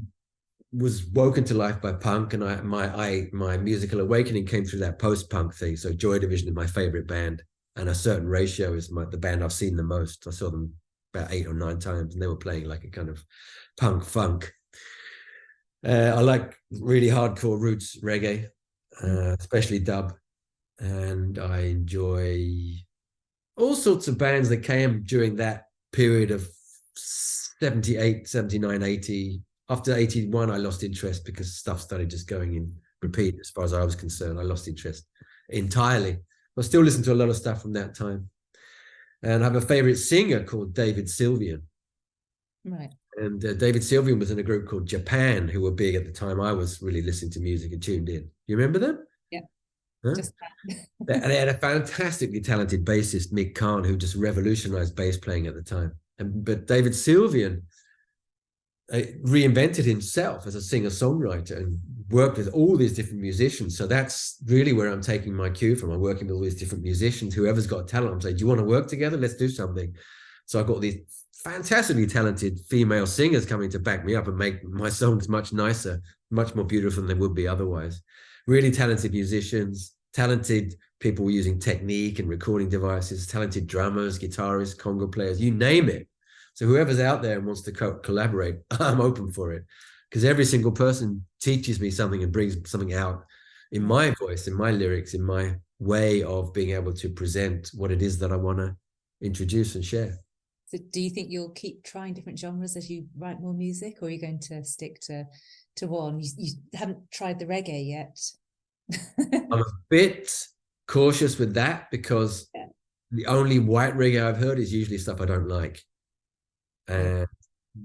was woken to life by punk, and my musical awakening came through that post-punk thing. So Joy Division is my favorite band, and A Certain Ratio is the band I've seen the most. I saw them about 8 or 9 times, and they were playing like a kind of punk funk. I like really hardcore roots reggae, especially dub, and I enjoy all sorts of bands that came during that period of 78, 79, 80. After 81, I lost interest because stuff started just going in repeat. As far as I was concerned, I lost interest entirely. I still listen to a lot of stuff from that time. And I have a favorite singer called David Sylvian. Right. And David Sylvian was in a group called Japan, who were big at the time I was really listening to music and tuned in. You remember them? Yeah. Huh? Just And they had a fantastically talented bassist, Mick Kahn, who just revolutionized bass playing at the time. But David Sylvian reinvented himself as a singer-songwriter and worked with all these different musicians. So that's really where I'm taking my cue from. I'm working with all these different musicians. Whoever's got talent, I'm saying, do you want to work together? Let's do something. So I've got these fantastically talented female singers coming to back me up and make my songs much nicer, much more beautiful than they would be otherwise. Really talented musicians, talented people using technique and recording devices, talented drummers, guitarists, conga players, you name it. So whoever's out there and wants to collaborate, I'm open for it, because every single person teaches me something and brings something out in my voice, in my lyrics, in my way of being able to present what it is that I want to introduce and share. So do you think you'll keep trying different genres as you write more music, or are you going to stick to one? You haven't tried the reggae yet. I'm a bit cautious with that because the only white reggae I've heard is usually stuff I don't like. And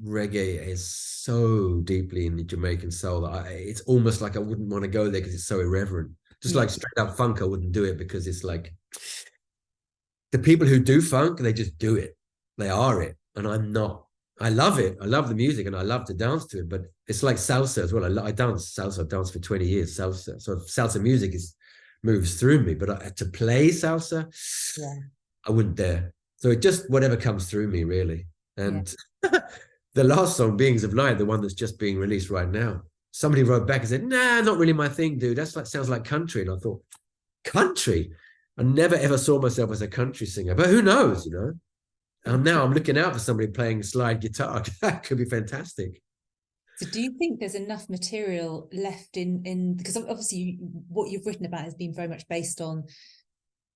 reggae is so deeply in the Jamaican soul that it's almost like I wouldn't want to go there because it's so irreverent. Just like straight up funk, I wouldn't do it because it's like the people who do funk, they just do it. They are it. And I'm not. I love it. I love the music and I love to dance to it. But it's like salsa as well. I dance salsa. I've danced for 20 years, salsa. So salsa music moves through me. But to play salsa, I wouldn't dare. So it just whatever comes through me, really. And the last song, Beings of Light, the one that's just being released right now, somebody wrote back and said, nah, not really my thing, dude. Sounds like country. And I thought, country? I never ever saw myself as a country singer, but who knows, you know? And now I'm looking out for somebody playing slide guitar. That could be fantastic. So do you think there's enough material left in because obviously what you've written about has been very much based on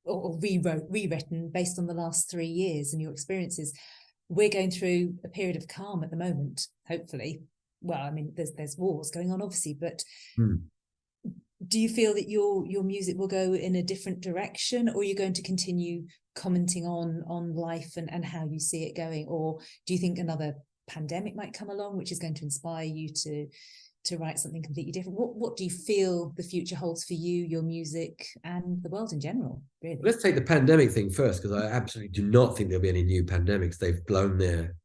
or rewritten based on the last 3 years and your experiences. We're going through a period of calm at the moment, hopefully. Well, I mean, there's wars going on, obviously, but do you feel that your music will go in a different direction, or are you going to continue commenting on life and how you see it going? Or do you think another pandemic might come along, which is going to inspire you to write something completely different? What do you feel the future holds for you, your music, and the world in general, really? Let's take the pandemic thing first, because I absolutely do not think there'll be any new pandemics. They've blown their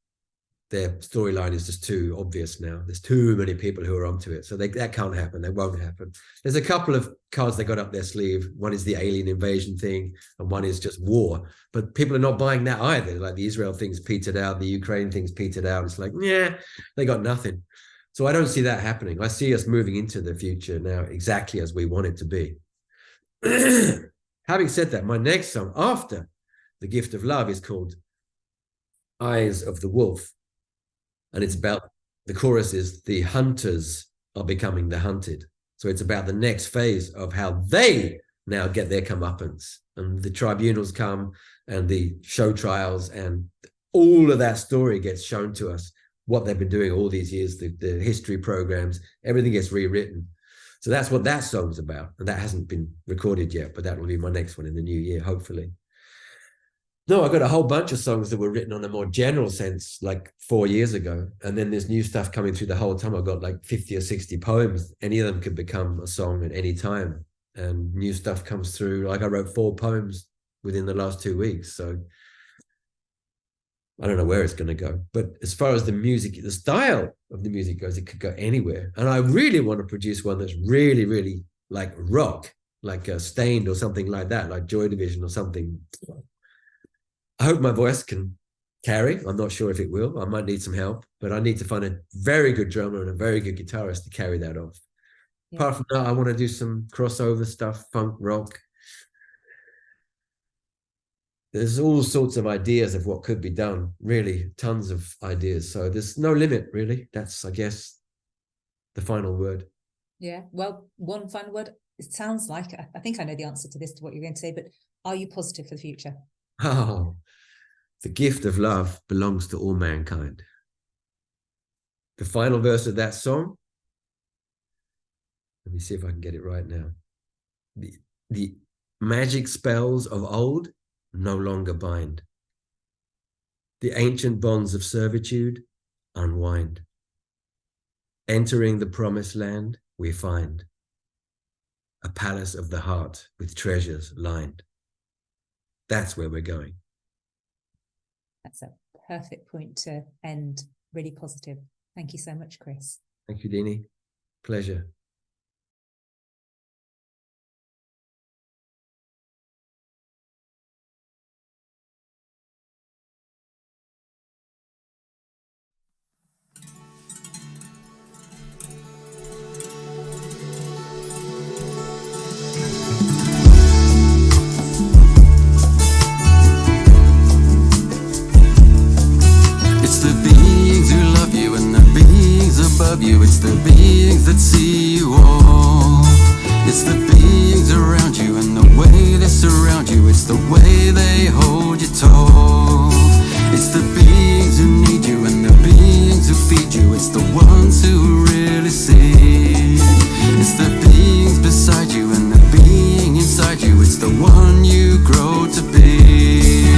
their storyline is just too obvious now. There's too many people who are onto it. So that can't happen. That won't happen. There's a couple of cards they got up their sleeve. One is the alien invasion thing, and one is just war. But people are not buying that either. Like the Israel thing's petered out, the Ukraine thing's petered out. It's like, yeah, they got nothing. So I don't see that happening. I see us moving into the future now exactly as we want it to be. Having said that, my next song after The Gift of Love is called Eyes of the Wolf. And it's about, the chorus is, the hunters are becoming the hunted. So it's about the next phase of how they now get their comeuppance. And the tribunals come and the show trials and all of that story gets shown to us, what they've been doing all these years, the history programs, everything gets rewritten. So that's what that song's about. And that hasn't been recorded yet, but that will be my next one in the new year, hopefully. No, I got a whole bunch of songs that were written on a more general sense, like 4 years ago. And then there's new stuff coming through the whole time. I've got like 50 or 60 poems. Any of them could become a song at any time. And new stuff comes through. Like I wrote 4 poems within the last 2 weeks. So I don't know where it's going to go. But as far as the music, the style of the music goes, it could go anywhere. And I really want to produce one that's really, really like rock, like Stained or something like that, like Joy Division or something. I hope my voice can carry. I'm not sure if it will. I might need some help, but I need to find a very good drummer and a very good guitarist to carry that off. Yeah. Apart from that, I want to do some crossover stuff, funk, rock. There's all sorts of ideas of what could be done, really, tons of ideas. So there's no limit, really. That's, I guess, the final word. Yeah, well, one final word. It sounds like, I think I know the answer to this, to what you're going to say, but are you positive for the future? Oh, the gift of love belongs to all mankind. The final verse of that song, let me see if I can get it right now. The magic spells of old no longer bind. The ancient bonds of servitude unwind. Entering the promised land, we find a palace of the heart with treasures lined. That's where we're going. That's a perfect point to end. Really positive. Thank you so much, Chris. Thank you, Dini. Pleasure. You, it's the beings that see you all. It's the beings around you and the way they surround you. It's the way they hold you tall. It's the beings who need you and the beings who feed you. It's the ones who really see. It's the beings beside you and the being inside you. It's the one you grow to be.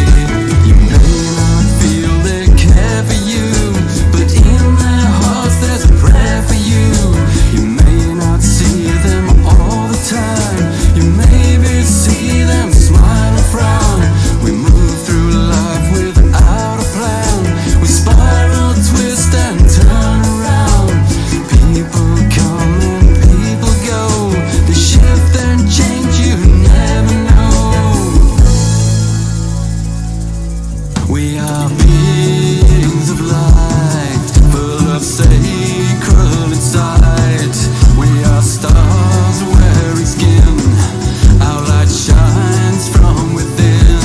You may not feel they care for you, but in their hearts there's a prayer for you. You may not see them all the time. You maybe see them smile and frown. We move through life without a plan. We spiral, twist and turn around. People come and people go. They shift and change, you never know. We are beings of light, full of sacred insight. We are stars wearing skin. Our light shines from within.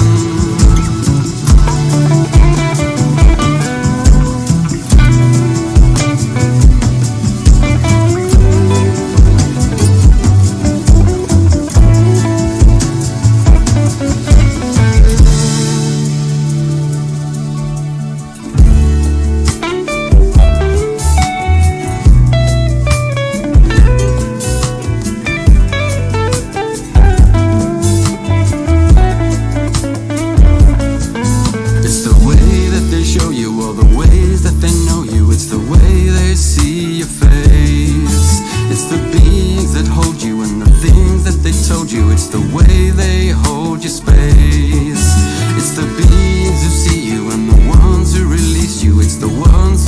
It's the way that they show you all the ways that they know you. It's the way they see your face. It's the beings that hold you and the things that they told you. It's the way they hold your space. It's the beings who see you and the ones who release you. It's the ones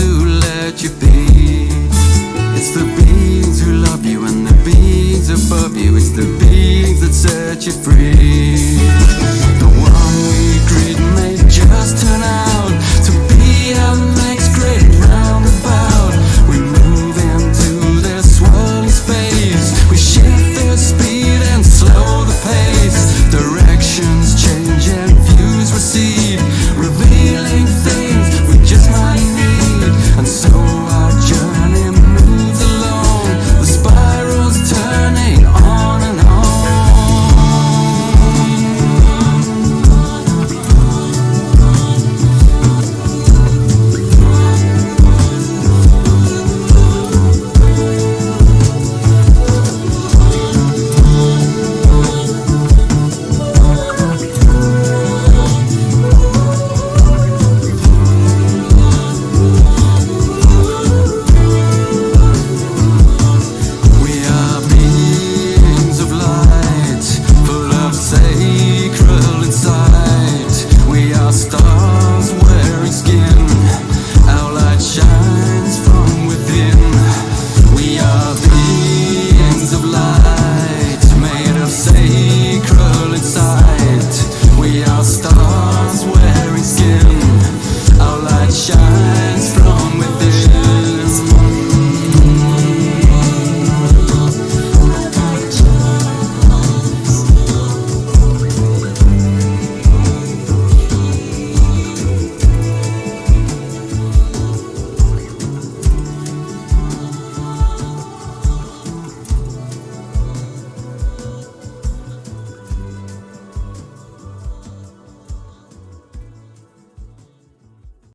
set you peace. It's the beings who love you and the beings above you. It's the beings that set you free.